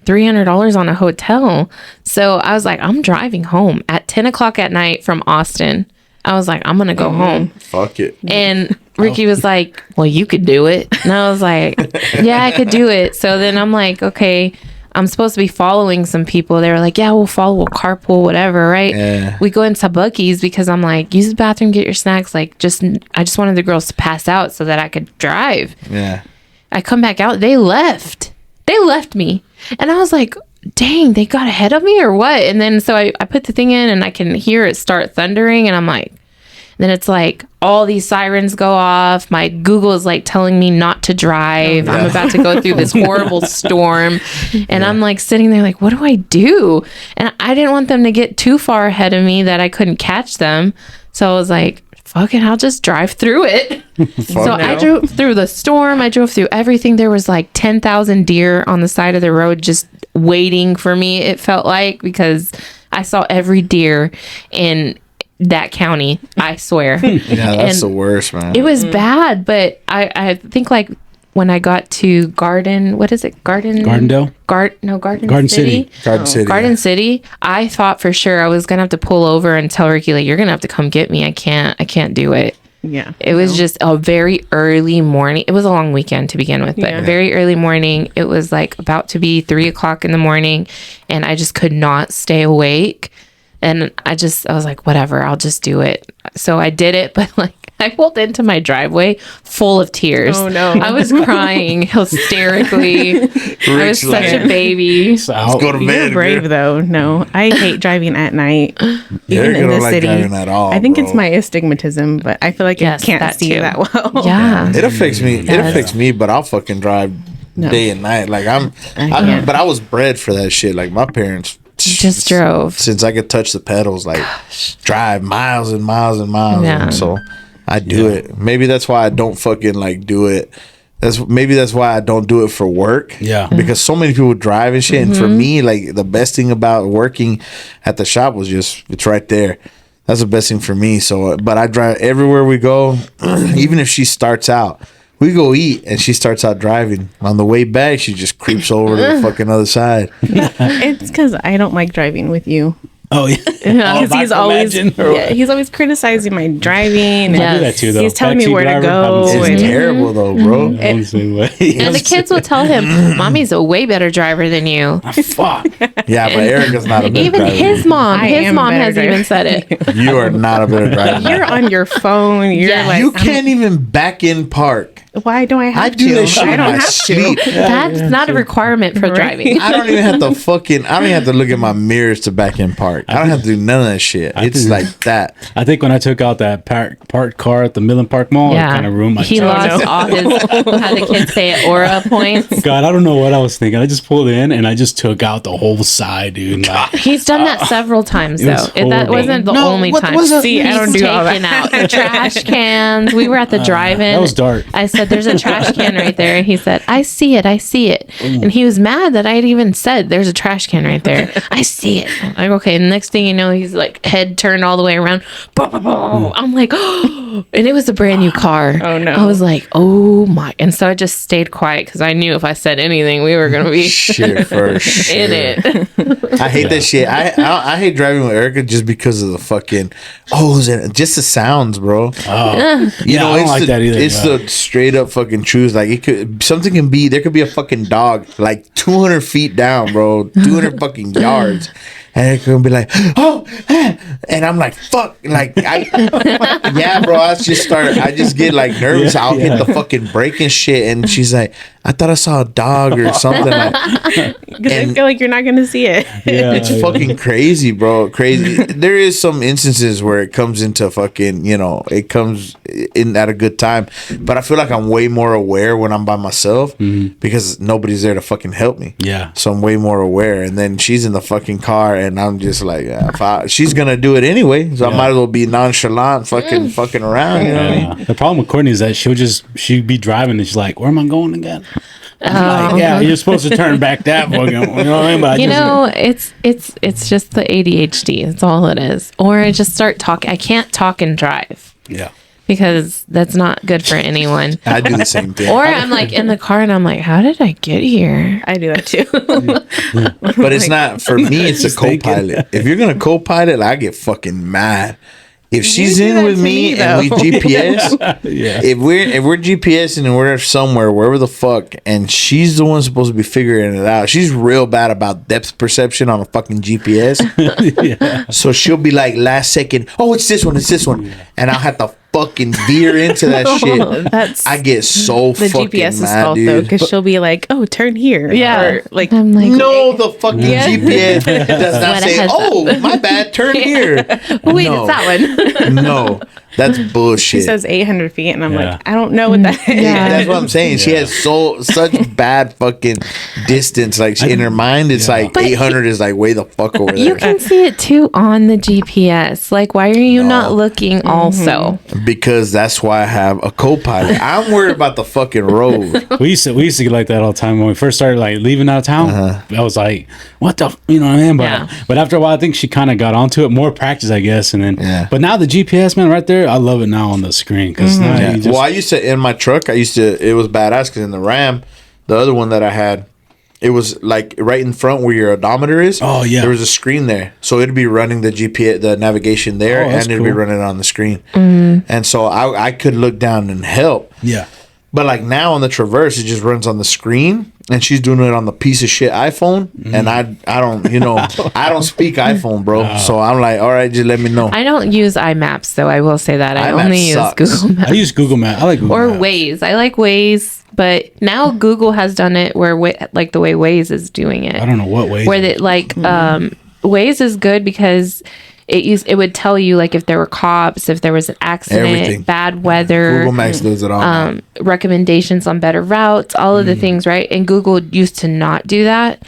$300 on a hotel. So I was like, I'm driving home at 10 o'clock at night from Austin. I was like, I'm gonna go home. Fuck it. And Ricky was like, well, you could do it. And I was like, yeah, I could do it. So then I'm like, okay, I'm supposed to be following some people. They were like, yeah, we'll follow, we'll carpool, whatever, right? Yeah. We go into Buc-ee's because I'm like, use the bathroom, get your snacks. Like, I just wanted the girls to pass out so that I could drive. Yeah. I come back out, they left. They left me. And I was like, dang, they got ahead of me or what? And then so I put the thing in and I can hear it start thundering. And I'm like, then it's like all these sirens go off. My Google is like telling me not to drive. I'm about to go through this horrible storm. And I'm like sitting there like, what do I do? And I didn't want them to get too far ahead of me that I couldn't catch them. So I was like, fuck it, I'll just drive through it. So I drove through the storm. I drove through everything. There was like 10,000 deer on the side of the road just waiting for me, it felt like, because I saw every deer in that county, I swear. Yeah, that's the worst, man. It was bad, but I think like when I got to Gardendale? Garden City. Garden City. Garden City. I thought for sure I was gonna have to pull over and tell Ricky, like, you're gonna have to come get me. I can't do it. Yeah. It was just a very early morning. It was a long weekend to begin with, but very early morning. It was like about to be 3 o'clock in the morning, and I just could not stay awake. And I was like, whatever, I'll just do it. So I did it, but like I pulled into my driveway full of tears. Oh, no. I was crying hysterically. I was such a baby. Let's go to You're bed. brave girl. though. No, I hate driving at night. Even Erica in the don't like city. driving at all, I think bro. it's my astigmatism, but I feel like Yes, I can't that see too. that well. Yeah. It affects me. It affects me, but I'll fucking drive day and night. Like can't. but I was bred for that shit. Like my parents Just drove. since I could touch the pedals. Like drive miles and miles and miles. Yeah. And so I do it. Maybe that's why I don't fucking like do it. That's why I don't do it for work. Yeah. Because so many people drive and shit. And for me, like the best thing about working at the shop was just it's right there. That's the best thing for me. So, but I drive everywhere we go. Even if she starts out, we go eat and she starts out driving. On the way back, she just creeps over to the fucking other side. It's because I don't like driving with you. Oh, yeah. Because he's always criticizing my driving. Yeah. I do that too, though. He's telling me Backseat where to driver, go. I'm the It's same way. terrible though, bro. I'm the same way. And the kids will tell him, Mommy's a way better driver than you. Fuck. Yeah, but Erica's not a better Even driver. his mom. I His am a mom better has driver. even said it. You are not a better driver. You're on your phone. You're Yeah. like, You can't even back in park. why do I have I to? do that shit I in don't my have sleep. That's not a requirement for Right. driving. I don't even have to look at my mirrors to back in park. I don't have to do none of that shit. It's like that. I think when I took out that parked car at the Midland Park Mall, it kind of ruined my He time. lost all his, how the kids say it, aura points. God, I don't know what I was thinking. I just pulled in and I just took out the whole side, dude. Like, He's done that several times, It though. was That horrible. wasn't the No, only what time. was that? See, I He's don't do all taken that. out the trash cans. We were at the drive-in. that was dark. I said, "There's a trash can right there," and he said, "I see it. I see it." And he was mad that I had even said, "There's a trash can right there. I see it." I'm like, okay. And the next thing you know, he's like head turned all the way around. I'm like, oh, and it was a brand new car. Oh, no. I was like, oh my. And so I just stayed quiet because I knew if I said anything, we were gonna be Shit for sure. in it. I hate that shit. I hate driving with Erica just because of the fucking and just the sounds, bro. yeah, I don't it's like the, that either. It's yeah. the straight up fucking truth. Like there could be a fucking dog like 200 feet down, bro, 200 fucking yards. And it could be like, and I'm like, fuck, like, yeah, bro. I just get like nervous. I'll hit the fucking brake and shit. And she's like, I thought I saw a dog or something. Like, Because I feel like you're not going to see it. Yeah, it's fucking crazy, bro. Crazy. There is some instances where it comes into fucking, it comes in at a good time. But I feel like I'm way more aware when I'm by myself because nobody's there to fucking help me. Yeah. So I'm way more aware. And then she's in the fucking car and I'm just like, she's going to do it anyway. So I might as well be nonchalant fucking around. You know what I mean? The problem with Courtney is that she'd be driving and she's like, where am I going again? I'm like, yeah, you're supposed to turn back that fucking, you know what I mean? But it's just the ADHD. That's all it is. Or I just start talking. I can't talk and drive yeah. because that's not good for anyone. I do the same thing. Or I'm like in the car and I'm like, how did I get here? I do that too. But it's not, for me, it's a Just thinking. co-pilot. If you're going to co-pilot, I get fucking mad. If she's do in that with to me me, and we though. GPS, Yeah. if we're GPSing and we're somewhere, wherever the fuck, and she's the one supposed to be figuring it out, she's real bad about depth perception on a fucking GPS. Yeah. So she'll be like, last second, oh, it's this one, and I'll have to fucking veer into that shit. That's I get so the fucking GPS's mad, fault though, dude. because she'll be like, "Oh, turn here." Yeah. Or, like, I'm like, No, the fucking GPS does not What a say, heads "Oh, my bad, turn here." wait, No. it's that one. No, that's She bullshit. says 800 feet, and I'm Yeah. like, I don't know what that is. Yeah. That's what I'm saying. She has such bad fucking distance. Like in her mind, it's like But 800 is like way the fuck over you there. can see it too on the GPS. Like, why are you not looking also? Because that's why I have a co-pilot. I'm worried about the fucking road. We used to get like that all the time when we first started like leaving out of town. I was like, what the, you know what I mean? But after a while, I think she kind of got onto it. More practice, I guess. And then, but now the GPS, man, right there, I love it now on the screen because now you just, Well, I used to in my truck. It was badass because in the Ram, the other one that I had, it was like right in front where your odometer is. Oh, yeah. There was a screen there, so it'd be running the GPS, the navigation there, Oh, and that's it'd be cool. running on the screen. And so I could look down and help. yeah. But like now on the Traverse, it just runs on the screen, and she's doing it on the piece of shit iPhone, and I don't, I don't speak iPhone, bro. So I'm like, all right, just let me know. I don't use iMaps, though. I will say that. I iMaps only use sucks. Google Maps. I use Google Maps. I like Google Or Maps. Waze. I like Waze, but now Google has done it where like the way Waze is doing it. I don't know what way. Where they like Waze is good because it would tell you like if there were cops, if there was an accident, Everything. bad weather, Google Maps does it all. now. recommendations on better routes, all of the things, right? And Google used to not do that.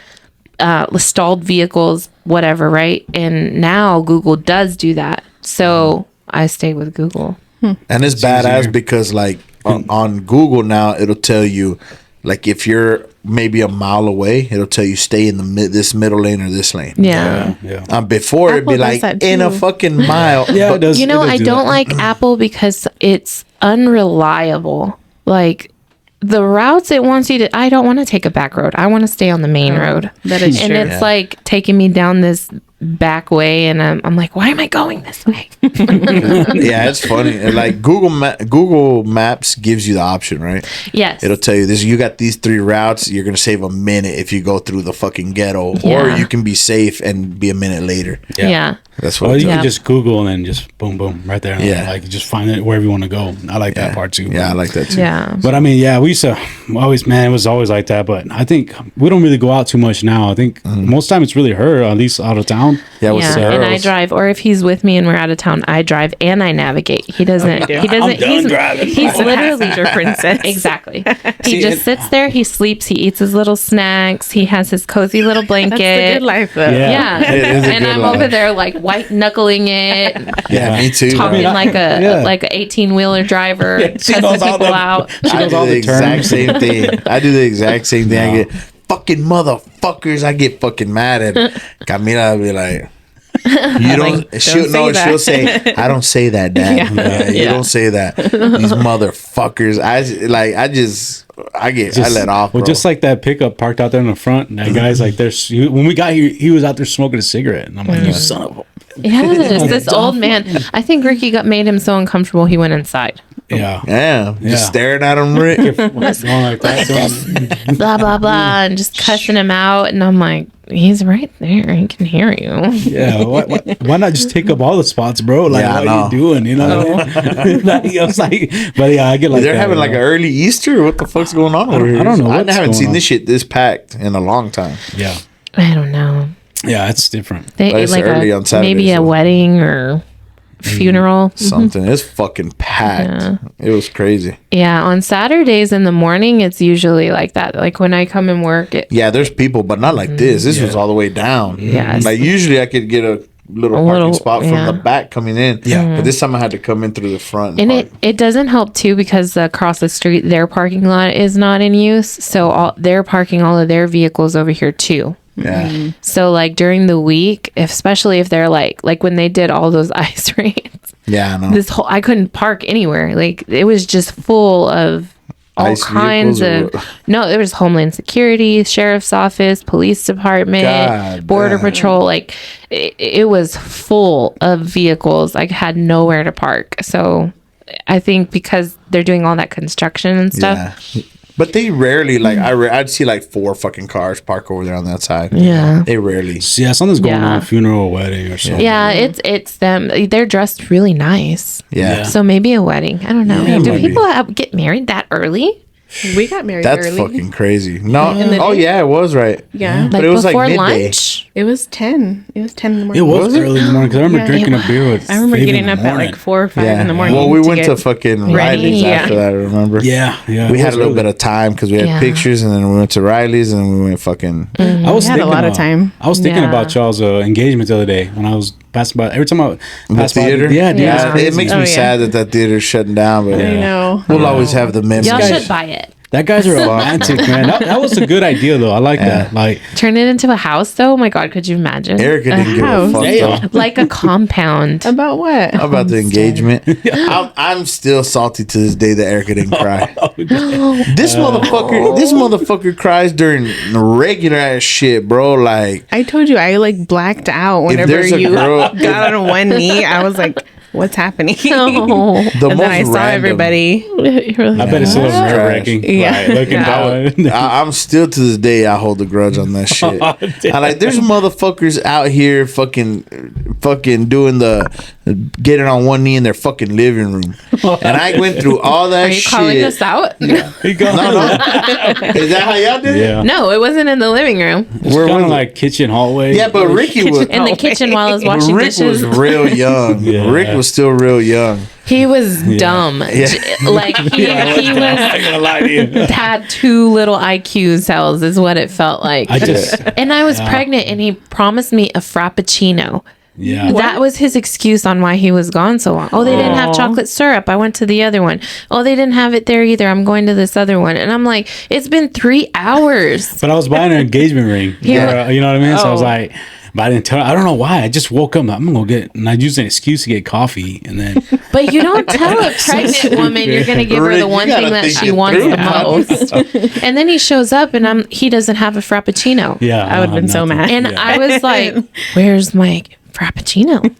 Stalled vehicles, whatever, right? And now Google does do that. So I stay with Google. And it's badass easier. because like on Google now, it'll tell you like if you're maybe a mile away, it'll tell you stay in this middle lane or this lane. Yeah. Yeah. Before it'd be Apple does like that in a too. fucking mile. Yeah, But it does. You know, it does I do don't that. like Apple because it's unreliable. Like the routes it wants you to, I don't want to take a back road. I want to stay on the main road. that is and true. it's like taking me down this back way, and I'm like, why am I going this way? Yeah, it's funny. And, like Google Maps gives you the option, right? Yes. It'll tell you this. You got these 3 routes. You're gonna save a minute if you go through the fucking ghetto, or Yeah. you can be safe and be a minute later. Yeah. That's what. Or it you tells can just Google and then just boom, boom, right there. Yeah. Like just find it wherever you want to go. I like that part too. Yeah, I like that too. Yeah. But I mean, yeah, we used to always, man, it was always like that. But I think we don't really go out too much now. I think most time it's really her, at least out of town. Yeah, with Yeah, the and I girls. drive, or if he's with me and we're out of town, I drive and I navigate. He doesn't. He doesn't. I'm done driving. He's literally Passenger princess. exactly. He See, just sits there. He sleeps. He eats his little snacks. He has his cozy little blanket. That's the good life, though. Yeah. Yeah, It is a and good I'm life. over there like white knuckling it, Yeah, me too. talking bro. like a yeah. like an 18-wheeler driver, she cussing knows all people the- out. She I knows do all the the exact terms. same thing. I do the exact same thing. I get fucking motherfuckers. I get fucking mad at Camila. Will be like, you don't. Like, she'll don't say no. that. She'll say, I don't say that, Dad. Yeah, you don't say that. These motherfuckers. I let off. Well, Bro. just like that pickup parked out there in the front. And that guy's like, there's when we got here, he was out there smoking a cigarette, and I'm like, you son of a. Yes, this old man. I think Ricky made him so uncomfortable he went inside. Yeah. yeah, Yeah. just staring at him. Rick. Going like that. So, Blah blah blah, and just cussing him out. And I'm like, he's right there. He can hear you. Yeah, why not just take up all the spots, bro? Like, Yeah, I what are you know. doing? You know what I mean? Like, I was like, but yeah, I get like They're that, having like an early Easter. What the fuck's going on over here? I don't know I what's haven't going seen on. this shit this packed in a long time. Yeah, I don't know. yeah, it's different. They But it's like early on Saturday, maybe a so- wedding or funeral. Something. It's fucking packed. It was crazy. Yeah, on Saturdays in the morning, it's usually like that. Like when I come and work, Yeah, there's people, but not like this. This was all the way down. Yes. Like usually I could get a little parking little- spot from yeah. the back coming in. Yeah. But this time I had to come in through the front. and park. it doesn't help too because across the street, their parking lot is not in use, so they're parking all of their vehicles over here too. Yeah. So like during the week, especially if they're like when they did all those ice raids, Yeah, I know. this whole I couldn't park anywhere. Like it was just full of all Ice kinds vehicles of or- no, there was Homeland Security, Sheriff's Office, Police Department, God Border damn. Patrol. Like it was full of vehicles. I had nowhere to park. So I think because they're doing all that construction and stuff. Yeah. But they rarely, like, I'd see like 4 fucking cars park over there on that side. Yeah. They rarely. Yeah, something's going Yeah. on, funeral, wedding, or something. Yeah, it's them. They're dressed really nice. Yeah. So maybe a wedding. I don't know. Yeah, Do maybe. people get married that early? We got married That's early. fucking crazy. No. In the Oh, day? yeah, it was right. Yeah. But it was like before midday. lunch? It was 10. It was 10 in the morning. It was early in the morning because I remember Yeah. drinking a beer with. I remember Faith getting in the up at morning. like 4 or 5 Yeah. in the morning. Well, we went to get fucking ready. Riley's Yeah. after that, I remember. Yeah, yeah. We it had was a little early. bit of time because we had Yeah. pictures, and then we went to Riley's, and then we went fucking. I was We had a thinking lot of about- time. I was thinking Yeah. about y'all's engagement the other day when I was passing by. Every time I The pass by theater. yeah, dude, Yeah. it's It crazy. makes Oh, me yeah. sad that that theater's shutting down, but I know. we'll always have the memories. Y'all guys- should buy it. That guy's are romantic, man. That was a good idea, though. I like that. Like, Turn it into a house, though. Oh my God, could you imagine? Erica didn't give a house. fuck Damn. though. Like a compound. About what? About the engagement. I'm still salty to this day that Erica didn't cry. This motherfucker cries during regular ass shit, bro. Like, I told you I like blacked out whenever there's a you girl- got on one knee. I was like, "What's happening?" Oh. the And most then I saw random. everybody. I bet it's a little That's nerve wracking. Yeah. Like, looking down. I'm still to this day. I hold a grudge on that shit. I like. There's motherfuckers out here fucking doing the getting on one knee in their fucking living room, and I went through all that Are you shit. calling us out? He goes, No, no. Is that how y'all did it? yeah. No, it wasn't in the living room. Where Kind was of it? like kitchen hallway. Yeah, but Ricky was. In the kitchen while I was washing Rick dishes. was real young. Yeah. Rick was still real young. He was dumb. Like he was I gotta lie to you. had 2 little IQ cells is what it felt like. I just, And I was pregnant and he promised me a frappuccino. yeah. That was his excuse on why he was gone so long. Oh, they didn't have chocolate syrup. I went to the other one. Oh, they didn't have it there either. I'm going to this other one. And I'm like, it's been 3 hours. But I was buying an engagement ring. Yeah. You know what I mean? So I was Oh. like, but I didn't tell her. I don't know why. I just woke up. I'm going to get, and I used an excuse to get coffee. And then, But you don't tell a pregnant woman you're going to give her Rick, the you one gotta thing that think she it wants through. the most. And then he shows up and he doesn't have a frappuccino. yeah. I would have been so mad. And Yeah. I was like, where's my frappuccino?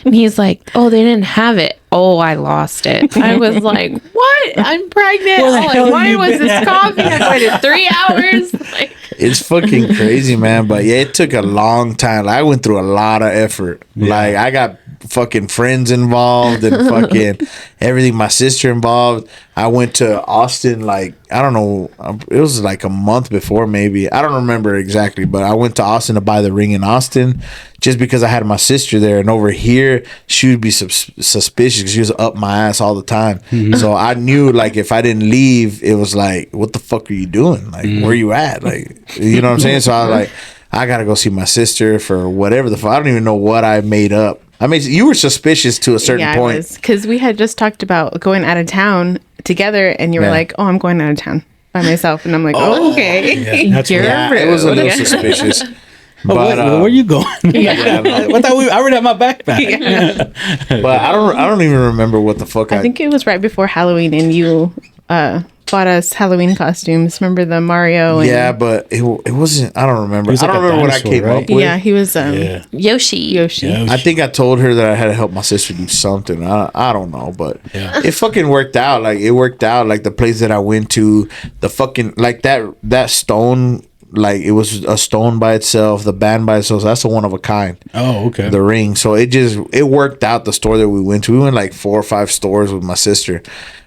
And he's like, oh, they didn't have it. Oh, I lost it. I was like, what? I'm pregnant. Where the Oh, hell like, why you was been this at? coffee? I waited 3 hours. Like, It's fucking crazy, man. But yeah, it took a long time. Like, I went through a lot of effort. Like, I got fucking friends involved and fucking everything. My sister involved. I went to Austin, like, I don't know. It was like a month before, maybe. I don't remember exactly, but I went to Austin to buy the ring in Austin just because I had my sister there. And over here, she would be suspicious because she was up my ass all the time. So I knew, like, if I didn't leave, it was like, what the fuck are you doing? Like, where you at? Like, you know what I'm saying? So I was like, I gotta go see my sister for whatever the fuck. I don't even know what I made up. I mean, you were suspicious to a certain point. because we had just talked about going out of town together, and you were Yeah. like, "Oh, I'm going out of town by myself," and I'm like, "Oh, okay." Yeah, that's You're right. Yeah, it was a little suspicious. Oh, But where are you going? yeah, no. I thought I already had my backpack. but I don't even remember what the fuck I think it was right before Halloween, and you bought us Halloween costumes. Remember the Mario? And, Yeah, but it wasn't. I don't remember. was I like don't a remember what I dinosaur, came right? up with. yeah, he was Yeah. Yoshi. Yoshi. Yeah, I think I told her that I had to help my sister do something. I don't know, but Yeah. it fucking worked out. Like, it worked out. Like, the place that I went to, the fucking, like, that stone like it was a stone by itself, the band by itself. So that's a one of a kind. Oh, okay. The ring. So it worked out. The store that we went to, we went like 4 or 5 stores with my sister,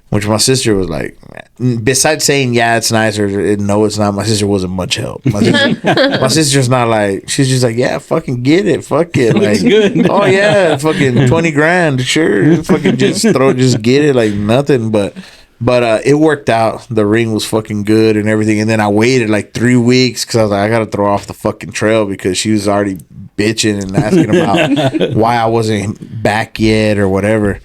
which my sister was like, besides saying yeah it's nice or no it's not, my sister wasn't much help. My sister's not like, she's just like, yeah, fucking get it, fuck it, like good. oh yeah, fucking 20 grand, sure, fucking just get it, like nothing. But it worked out. The ring was fucking good and everything. And then I waited like 3 weeks because I was like, I gotta throw off the fucking trail, because she was already bitching and asking about why I wasn't back yet or whatever.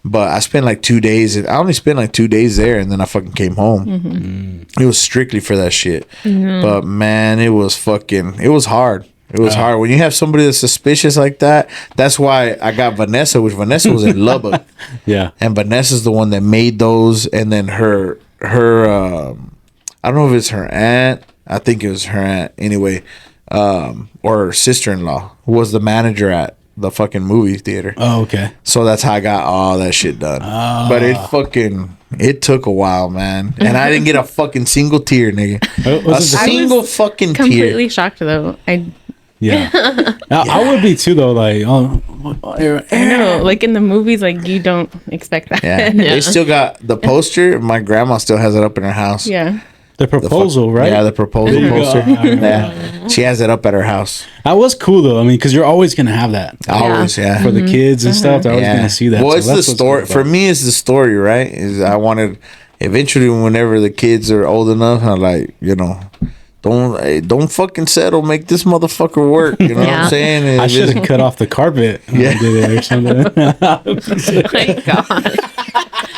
But I spent like 2 days. I only spent like 2 days there, and then I fucking came home. It was strictly for that shit. But man, it was hard. It was hard when you have somebody that's suspicious like that. That's why I got Vanessa, which Vanessa was in Lubbock. Yeah, and Vanessa's the one that made those, and then her I don't know if it's her aunt. I think it was her aunt anyway, or her sister-in-law, who was the manager at the fucking movie theater. Oh, okay. So that's how I got all that shit done. But it took a while, man. And I didn't get a fucking single tear, nigga. A single fucking tear. Completely shocked though. Yeah. I would be too though. Like, I know, like in the movies, like you don't expect that. Yeah. They still got the poster. My grandma still has it up in her house. Yeah. the proposal, right? Yeah, the proposal There you go. poster. I remember Yeah. She has it up at her house. That was cool though. I mean, because you're always gonna have that Always, yeah. for the kids and stuff. They're always Yeah. gonna see that. Well, So it's the that's what's story. cool For about me, it's the story, right? Is I wanted eventually, whenever the kids are old enough, I like, don't fucking settle. Make this motherfucker work. You know what I'm saying? it. I should have cut off the carpet when I did it or something. My God.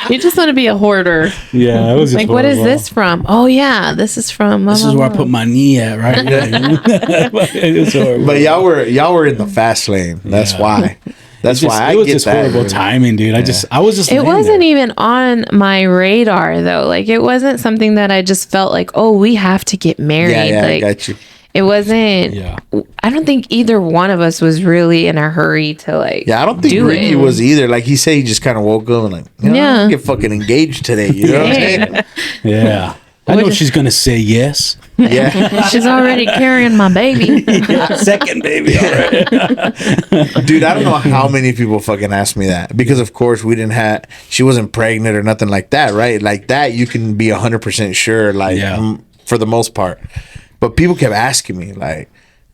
You just want to be a hoarder. Yeah, it was just Like, what is this from? Oh, yeah, this is from. This is where I put my knee at, right? It's horrible. But y'all were in the fast lane. That's why. That's Just- why I it was get just that. horrible timing, dude. I was just. It laying wasn't there. even on my radar, though. Like, it wasn't something that I just felt like, oh, we have to get married. Yeah, like, I got you. It wasn't. Yeah. I don't think either one of us was really in a hurry to like. Yeah, I don't think do Ricky it. was either. Like he said, he just kind of woke up and like, Yeah. I get fucking engaged today. You know what I'm saying? Yeah. I know she's gonna say yes. Yeah. She's already carrying my baby. Second baby. Already. Dude, I don't know how many people fucking asked me that, because of course she wasn't pregnant or nothing like that, right? Like that you can be 100% sure, like for the most part. But people kept asking me like,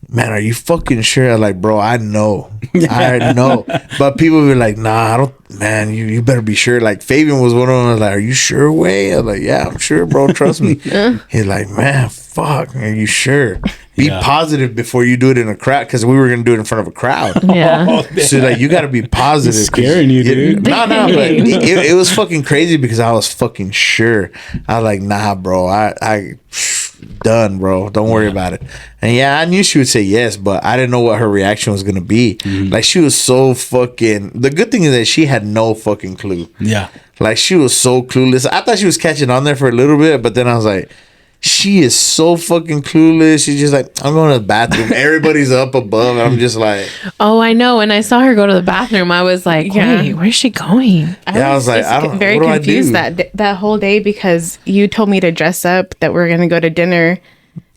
man, are you fucking sure? I'm like, bro, I know. I know. But people were like, nah, I don't, man, you better be sure. Like Fabian was one of them. I was like, are you sure, Way? I was like, yeah, I'm sure, bro. Trust me. He's like, man, fuck, are you sure? Be positive before you do it in a crowd, because we were going to do it in front of a crowd. Yeah. So like, you got to be positive. He's scaring you, dude. No, but it was fucking crazy because I was fucking sure. I was like, nah, bro, I done, bro. Don't worry about it. And yeah, I knew she would say yes, but I didn't know what her reaction was gonna be. Like she was so fucking. The good thing is that she had no fucking clue. Yeah. Like she was so clueless. I thought she was catching on there for a little bit, but then I was like, she is so fucking clueless. She's just like, I'm going to the bathroom. Everybody's up above, and I'm just like, Oh, I know. When I saw her go to the bathroom, I was like, wait, where's she going? I was like, I don't. very what do I confused do? that whole day, because you told me to dress up, that we are gonna go to dinner,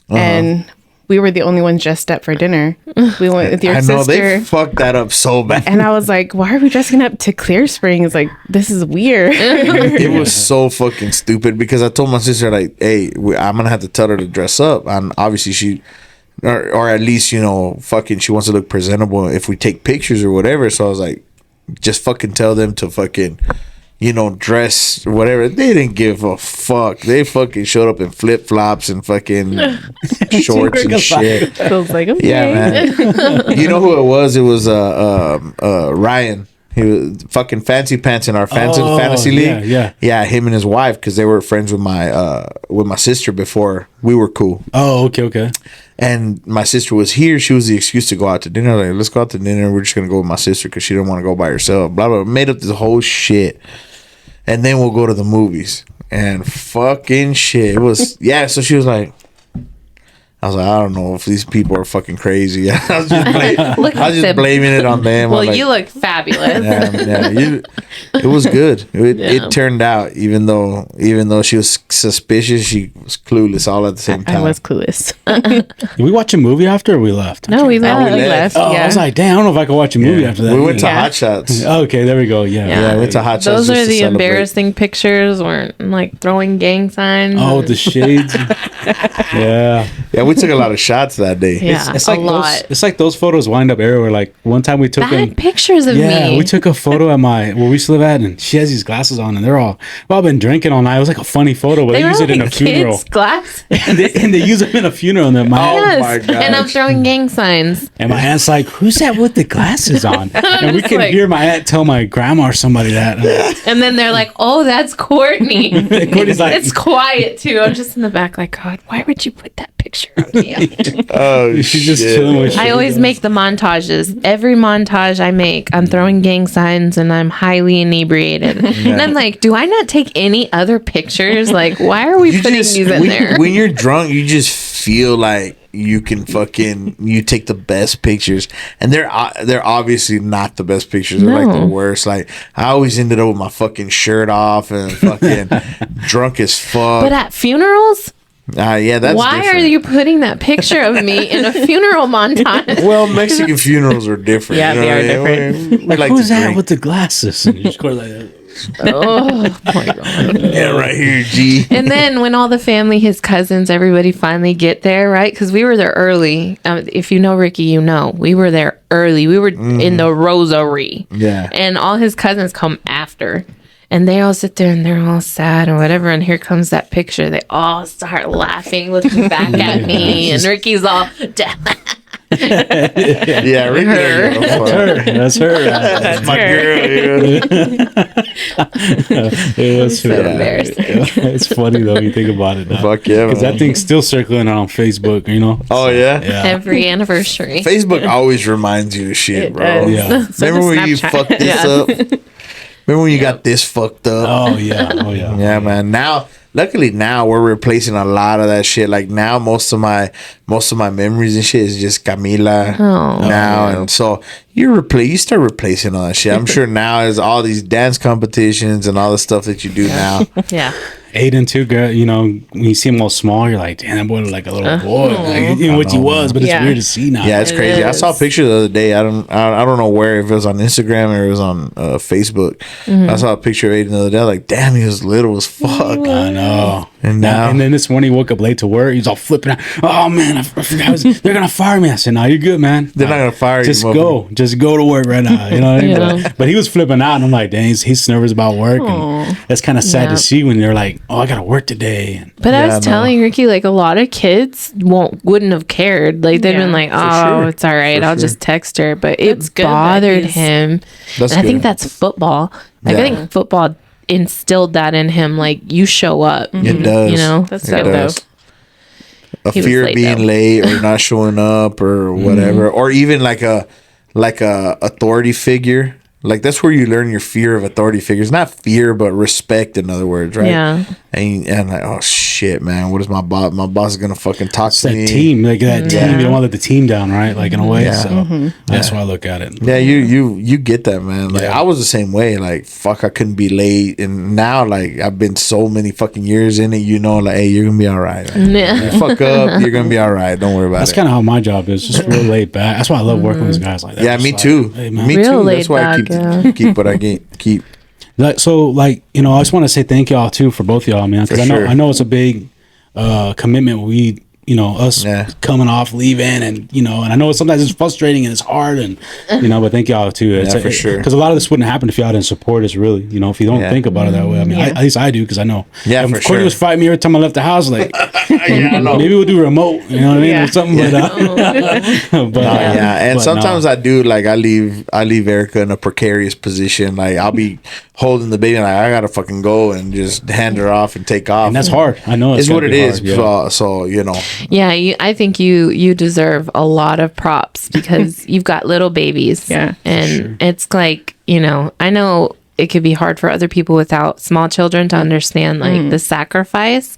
and we were the only ones dressed up for dinner. We went with your I know they sister. fucked that up so bad. And I was like, why are we dressing up to Clear Springs? Like, this is weird. It was so fucking stupid because I told my sister like, hey, I'm gonna have to tell her to dress up, and obviously she, or at least fucking she wants to look presentable if we take pictures or whatever. So I was like, just fucking tell them to fucking, dress whatever. They didn't give a fuck. They fucking showed up in flip flops and fucking shorts and shit. So I was like, okay. Yeah, man. You know who it was? It was Ryan. He was fucking Fancy Pants in our fantasy league. Yeah. Him and his wife, because they were friends with my sister before we were cool. Oh, okay. And my sister was here. She was the excuse to go out to dinner. Like, let's go out to dinner. We're just gonna go with my sister because she didn't want to go by herself. Blah blah. Made up this whole shit, and then we'll go to the movies. And fucking shit, it was So she was like, I was like, I don't know if these people are fucking crazy. I was just, Look I was at just them. blaming it on them. Well, I'm like, you look fabulous. it was good. It, Yeah. it turned out, even though she was suspicious, she was clueless all at the same time. I was clueless. Did we watch a movie after or we left? No, we we left. left. Oh, yeah. I was like, damn, I don't know if I could watch a movie after that. We went to either. Hot Shots. Okay, there we go. Yeah. Yeah, we went to Hot Shots. Those just are to the celebrate. embarrassing pictures, or like throwing gang signs. Oh, with the shades. Yeah. Yeah, we took a lot of shots that day. Yeah. It's like A those, lot. it's like those photos wind up everywhere. Like one time we took them. bad pictures of Yeah, me. we took a photo at where we used to live at, and she has these glasses on, and we've all been drinking all night. It was like a funny photo, but they were use it in a like funeral. kids' glass. and they use them in a funeral. And my Oh Yes. my gosh. And I'm throwing gang signs. and my aunt's like, "Who's that with the glasses on?" And we Just can like- hear my aunt tell my grandma or somebody that. And then they're like, "Oh, that's Courtney." Courtney's like, It's quiet too. I'm just in the back, like, God, why would you put that picture of me? Oh, she's just shit. chilling with. I always make the montages. Every montage I make, I'm throwing gang signs and I'm highly inebriated. And I'm like, do I not take any other pictures? Like, why are we putting these in when, there? when you're drunk, you just feel like you can you take the best pictures, and they're obviously not the best pictures. They're like the No. worst. Like I always ended up with my fucking shirt off and fucking drunk as fuck. But at funerals, Yeah, that's why different. are you putting that picture of me in a funeral montage? Well, Mexican funerals are different. Yeah, you know they are what I mean? We like Who's to that drink. with the glasses? And you just go like that. Oh my God. Yeah, right here, G. And then when all the family, his cousins, everybody finally get there, right? Because we were there early. If you know Ricky, you know we were there early. We were in the rosary. Yeah. And all his cousins come after. And they all sit there and they're all sad or whatever. And here comes that picture. They all start laughing, looking back at me. And Ricky's all, Yeah, Ricky. Her. That's her. That's my girl. Yeah. It was so her. embarrassing. It's funny though. You think about it. Fuck yeah, Because man. that thing's still circling on Facebook. You know. Oh yeah. Yeah. Every anniversary. Facebook always reminds you of shit, It bro. does. Yeah. So Remember does when you Snapchat. fucked this up? Remember when you got this fucked up? Oh yeah. Oh yeah. Yeah, man. Now, luckily, now we're replacing a lot of that shit. Like now, most of my memories and shit is just Camila Oh. now, and so you start replacing all that shit. I'm sure now is all these dance competitions and all the stuff that you do now. Yeah. Aiden too, girl. You know, when you see him all small, you're like, damn, that boy look like a little boy. Like, you know what he was, but it's Yeah. weird to see now. Yeah, it's It crazy. I saw a is. picture the other day. I don't know where, if it was on Instagram or it was on Facebook. Mm-hmm. I saw a picture of Aiden the other day. I was like, damn, he was little as fuck. I know. And now- and then this morning he woke up late to work. He's all flipping out. Oh man, I forgot. They're gonna fire me. I said, no, you're good, man. They're not gonna fire you, Just motherfucker. just go to work right now. You know what I mean? Yeah. But he was flipping out, and I'm like, dang, he's nervous about work, and that's kind of sad Yeah. to see when they're like, oh, I gotta work today. And But I Yeah, was no. telling Ricky, like a lot of kids wouldn't have cared. Like they'd Yeah, been like, for "Oh, sure. it's all right. For I'll sure. just text her." But it That's good that bothered he's- him. That's and I think good. that's football. Like, I Yeah. think football instilled that in him. Like you show up. It does. You know, That's so good, though. A He was fear of late, being though. late or not showing up or whatever, or even like a authority figure. Like that's where you learn your fear of authority figures. Not fear, but respect. In other words, right? Yeah. And like, oh shit, man, what is my boss? My boss is gonna fucking talk it's to that me. team, like that team. You don't want to let the team down, right? Like in a way. Yeah. So that's why I look at it. Yeah, you get that, man. Like Yeah. I was the same way. Like fuck, I couldn't be late, and now like I've been so many fucking years in it. You know, like hey, you're gonna be all right. Man. Yeah. You fuck up, you're gonna be all right. Don't worry about That's it. kind of how my job is, just real laid back. That's why I love working with these guys like that. Yeah, Just me like, too. hey, man. Me Real too. That's laid why I back, yeah. keep what I keep. Like you know, I just want to say thank y'all too for both y'all, man, because For sure. I know it's a big commitment. Us Yeah. coming off, leaving, and I know sometimes it's frustrating and it's hard, and but thank y'all too. It's, Yeah, for sure. Because a lot of this wouldn't happen if y'all didn't support us, really. If you don't Yeah. think about it that way. I mean, at least I do, because I know. Yeah, if for Courtney sure. was fighting me every time I left the house, like Yeah, I know. maybe we'll do remote, you know what I mean, Yeah. or something. But Yeah, and but sometimes no. I do like I leave Erica in a precarious position. Like I'll be holding the baby, and like I gotta fucking go and just hand her off and take off. and that's hard. I know It's gotta what it be is. hard, yeah. So Yeah, I think you deserve a lot of props because you've got little babies. Yeah, for and it's like I know it could be hard for other people without small children to understand like the sacrifice.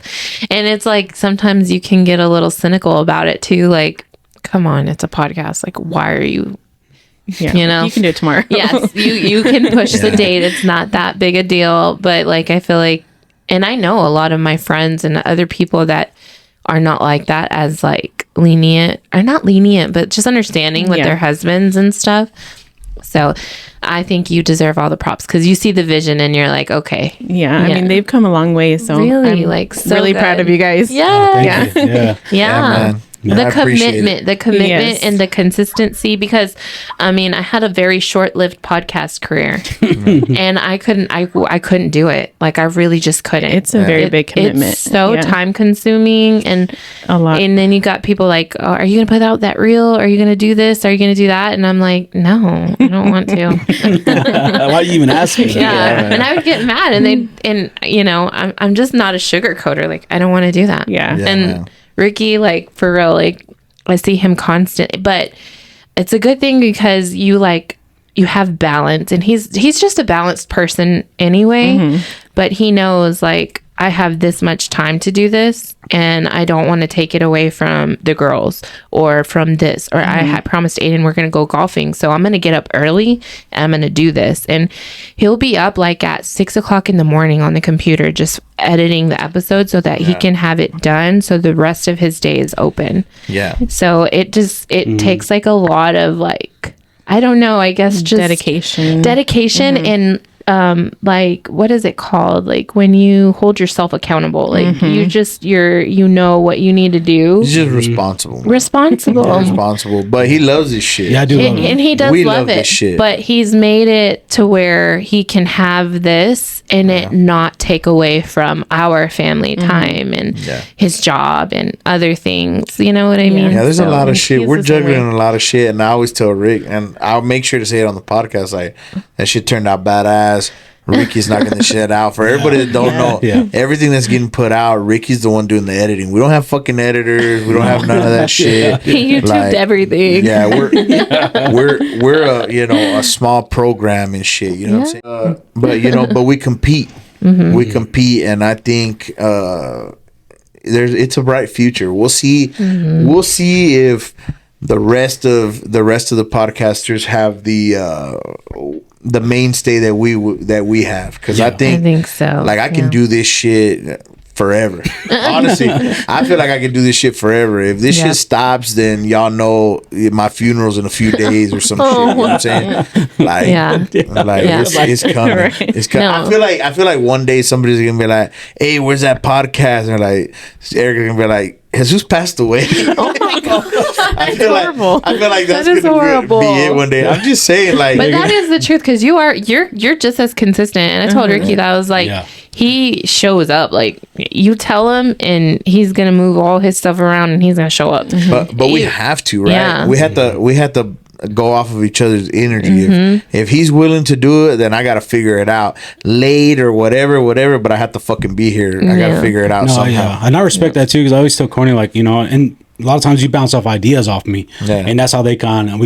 And it's like sometimes you can get a little cynical about it too. Like, come on, it's a podcast. Like, why are you, you know? You can do it tomorrow. Yes, you can push the date. It's not that big a deal. But like, I feel like, and I know a lot of my friends and other people that are not like that, as like lenient, or not lenient, but just understanding with their husbands and stuff. So I think you deserve all the props because you see the vision and you're like, okay. Yeah, I mean, they've come a long way. So really, I'm like, so really good. proud of you guys. Yeah. Yeah, man. The I appreciate commitment Yes. and the consistency, because I mean, I had a very short-lived podcast career and I couldn't do it. Like, I really just couldn't. It's a very big commitment. It's so time consuming and a lot. And then you got people like, oh, are you going to put out that reel? Are you going to do this? Are you going to do that? And I'm like, no, I don't want to. Why are you even asking? Yeah. And I would get mad and you know, I'm just not a sugarcoater. Like, I don't want to do that. Yeah. Yeah, And man. Ricky, like, for real, like, I see him constant, but it's a good thing because you have balance, and he's just a balanced person anyway, but he knows, like, I have this much time to do this and I don't want to take it away from the girls or from this, or I had promised Aiden we're going to go golfing. So I'm going to get up early and I'm going to do this. And he'll be up like at 6:00 in the morning on the computer, just editing the episode so that he can have it done. So the rest of his day is open. Yeah. So it takes like a lot of like, I don't know, I guess just dedication and like, what is it called, like when you hold yourself accountable, like you know what you need to do. He's just responsible. responsible But he loves his shit. Yeah, I do love and, it. and he does We love love it, this shit. but he's made it to where he can have this and it not take away from our family time and his job and other things, you know what I mean? Yeah, there's a So- lot of shit. he's We're the same juggling way. a lot of shit, and I always tell Rick, and I'll make sure to say it on the podcast, like, that shit turned out badass. Ricky's knocking the shit out. For everybody that don't know, everything that's getting put out, Ricky's the one doing the editing. We don't have fucking editors. We don't have none of that shit. He YouTubed Like, everything. Yeah, we're a, you know, a small program and shit. You know what I'm saying? But you know, but we compete. We compete, and I think it's a bright future. We'll see. We'll see if the rest of the podcasters have the mainstay that we have, because I think so. like I can do this shit forever. Honestly, I feel like I can do this shit forever. If this shit stops, then y'all know my funeral's in a few days or some shit. You know what I'm saying? Like, it's coming. Right. It's coming. No. I feel like one day somebody's gonna be like, "Hey, where's that podcast?" And like, Erica's gonna be like, "Jesus passed away." Oh my god, I feel like that's is gonna horrible. be it one day. I'm just saying, like, But that is the truth, because you're just as consistent. And I told Ricky that I was like, he shows up. Like, you tell him, and he's gonna move all his stuff around, and he's gonna show up. but we have to, right? Yeah. We had to go off of each other's energy. If he's willing to do it, then I gotta figure it out late or whatever. But I have to fucking be here. I gotta figure it out somehow. Yeah. And I respect that too, because I always tell Corny, like, you know, and a lot of times you bounce off ideas off me, and that's how we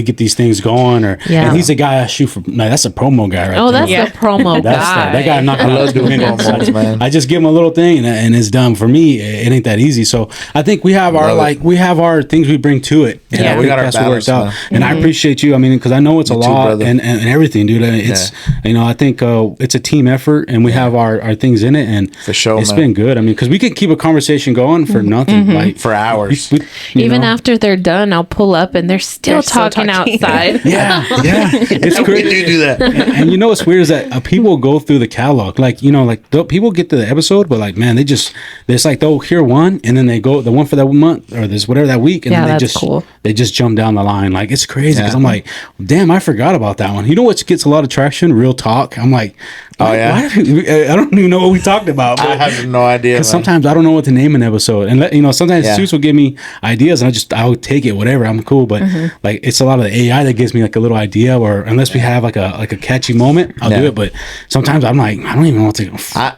get these things going. And he's a guy I shoot for. Like, that's a promo guy, right? Oh, there. that's the promo guy. That guy. I'm not gonna do promos, man. I just give him a little thing, and it's done. For me, it ain't that easy. So I think we have our things we bring to it. And I we think got our that's what balance, worked out. man. And I appreciate you. I mean, because I know it's a You too, lot brother. and everything, dude. It's you know, I think it's a team effort, and we have our things in it, and For sure, it's man. been good. I mean, because we could keep a conversation going for nothing, like For hours. you Even know? after they're done, I'll pull up and they're still still talking talking. outside. Yeah, it's We crazy. do that. And you know what's weird is that people go through the catalog, like, you know, like people get to the episode, but like, man, it's like they'll hear one and then they go the one for that month or this whatever that week, and Yeah, then that's cool. they just jump down the line. Like, it's crazy because Yeah. I'm like, damn, I forgot about that one. You know what gets a lot of traction? Real talk. I'm like, Oh, yeah? I don't even know what we talked about. I But have no idea. because Man. sometimes I don't know what to name an episode, and you know, sometimes Yeah. Suits will give me ideas, and I would take it, whatever. I'm cool, but like it's a lot of the AI that gives me like a little idea, or unless we have like a catchy moment, I'll do it. But sometimes I'm like, I don't even want to.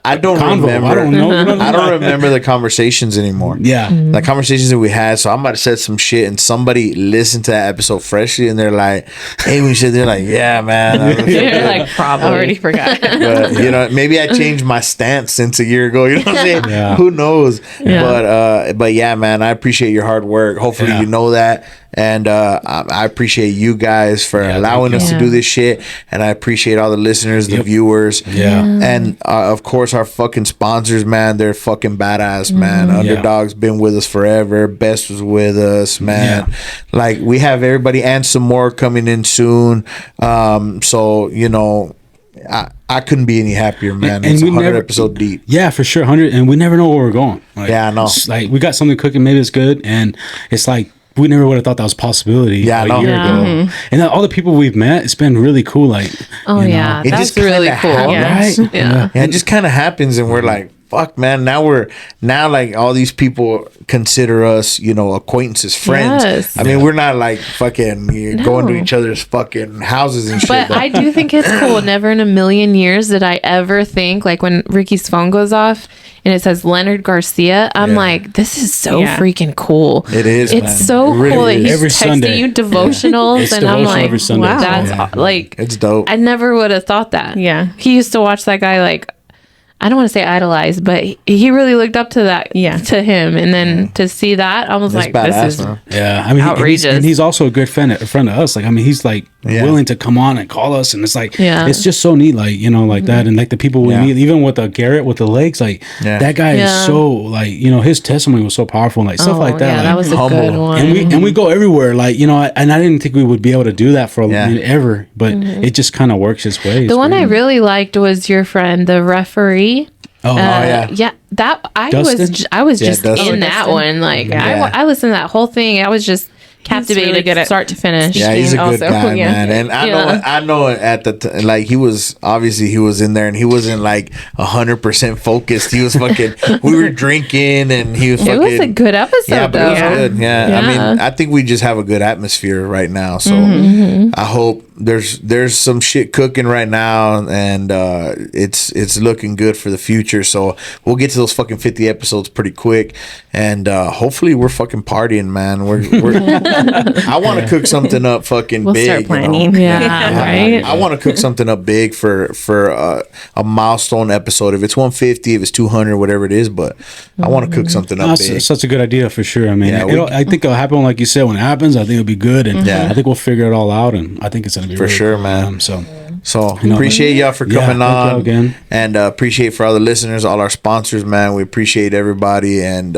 I don't remember. I don't know. I don't remember the conversations anymore. Yeah, like conversations that we had. So I'm about to say some shit, and somebody listened to that episode freshly, and they're like, "Hey, we should." They're like, "Yeah, man." You're like, probably. I already forgot. But, you know, maybe I changed my stance since a year ago. You know what I'm saying? Yeah. Who knows? But yeah, man, I appreciate your hard work. Hopefully, you know that. And I appreciate you guys for allowing us to do this shit, and I appreciate all the listeners, the viewers, and of course our fucking sponsors, man. They're fucking badass, man. Underdog's been with us forever. Best was with us, man. Like, we have everybody and some more coming in soon. So you know, I couldn't be any happier, man. And it's 100 episode deep. Yeah, for sure, 100, and we never know where we're going. Like, I know. Like, we got something cooking, maybe it's good, and it's like, we never would have thought that was a possibility a year ago. And all the people we've met, it's been really cool. Like, yeah, it that's just really kinda cool. happens. right? Yeah. And it just kind of happens, and we're like, fuck, man. Now like all these people consider us, you know, acquaintances, friends. Yes. I mean, we're not like fucking going to each other's fucking houses and shit. But I do think it's cool. Never in a million years did I ever think, like, when Ricky's phone goes off and it says Leonard Garcia, I'm like, this is so freaking cool. It is. It's man. so It really cool that is. he's Every texting Sunday. you devotionals, It's and I'm devotional like, every Sunday. wow, that's Yeah. like, It's dope. I never would have thought that. Yeah. He used to watch that guy, like, I don't want to say idolize, but he really looked up to that, to him. And then to see that, I was It's like, badass, this is man. Yeah, I mean, outrageous. and he's also a good friend of us. Like, I mean, he's like willing to come on and call us, and it's like, it's just so neat, like, you know, like that, and like the people we meet, even with Garrett with the legs, like that guy is so, like, you know, his testimony was so powerful, and like stuff like that. Yeah, like, that was a humble. good one. and we go everywhere, like, you know, and I didn't think we would be able to do that for ever, but it just kind of works its way. The one I really liked was your friend, the referee. yeah. That Dustin? I was just Dustin. in that Dustin. one. Like, Yeah. I listened to that whole thing. I was just captivated, really good at start to finish. Yeah, he's a good also, guy, yeah. man. And I know at the like he was in there, and he wasn't like 100% focused. He was fucking. We were drinking, and he was It fucking. was a good episode, Yeah, but though. it was good. Yeah. I mean, I think we just have a good atmosphere right now. So I hope there's some shit cooking right now, and it's looking good for the future. So we'll get to those fucking 50 episodes pretty quick, and hopefully we're fucking partying, man. We're I want to cook something up fucking We'll big. start planning. Yeah, right. I want to cook something up big for a milestone episode. If it's 150, if it's 200, whatever it is, but I want to cook something up That's big. such a good idea for sure. I mean, Yeah, I think it'll happen, like you said. When it happens, I think it'll be good, and I think we'll figure it all out. And I think it's gonna be For really sure, good. man. So Appreciate y'all for coming thank y'all on again. and appreciate for all the listeners, all our sponsors, man. We appreciate everybody, and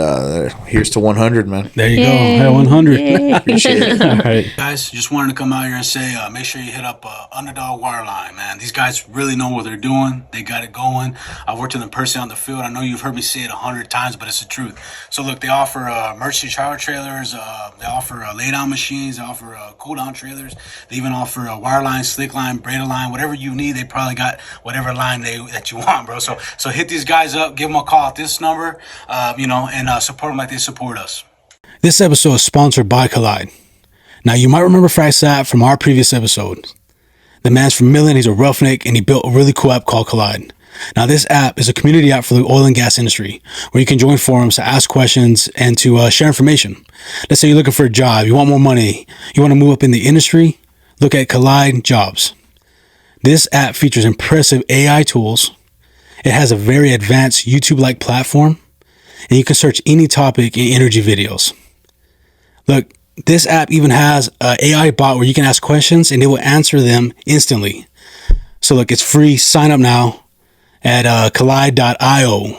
here's to 100, man. there you go. Hey, 100. Appreciate it. All right. Guys, just wanted to come out here and say, make sure you hit up Underdog Wireline, man. These guys really know what they're doing. They got it going. I've worked with them personally on the field. I know you've heard me say it 100 times, but it's the truth. So look, they offer emergency shower trailers. They offer lay-down machines. They offer cool-down trailers. They even offer wireline, slick line, braided line, whatever you need. They probably got whatever line that you want, bro. So hit these guys up. Give them a call at this number, and support them like they support us. This episode is sponsored by Collide. Now, you might remember Fraxat from our previous episodes. The man's from Midland, he's a roughneck, and he built a really cool app called Collide. Now, this app is a community app for the oil and gas industry, where you can join forums to ask questions and to share information. Let's say you're looking for a job, you want more money, you want to move up in the industry, look at Collide Jobs. This app features impressive AI tools. It has a very advanced YouTube-like platform, and you can search any topic in energy videos. Look, this app even has an AI bot where you can ask questions and it will answer them instantly. So look, it's free. Sign up now at collide.io.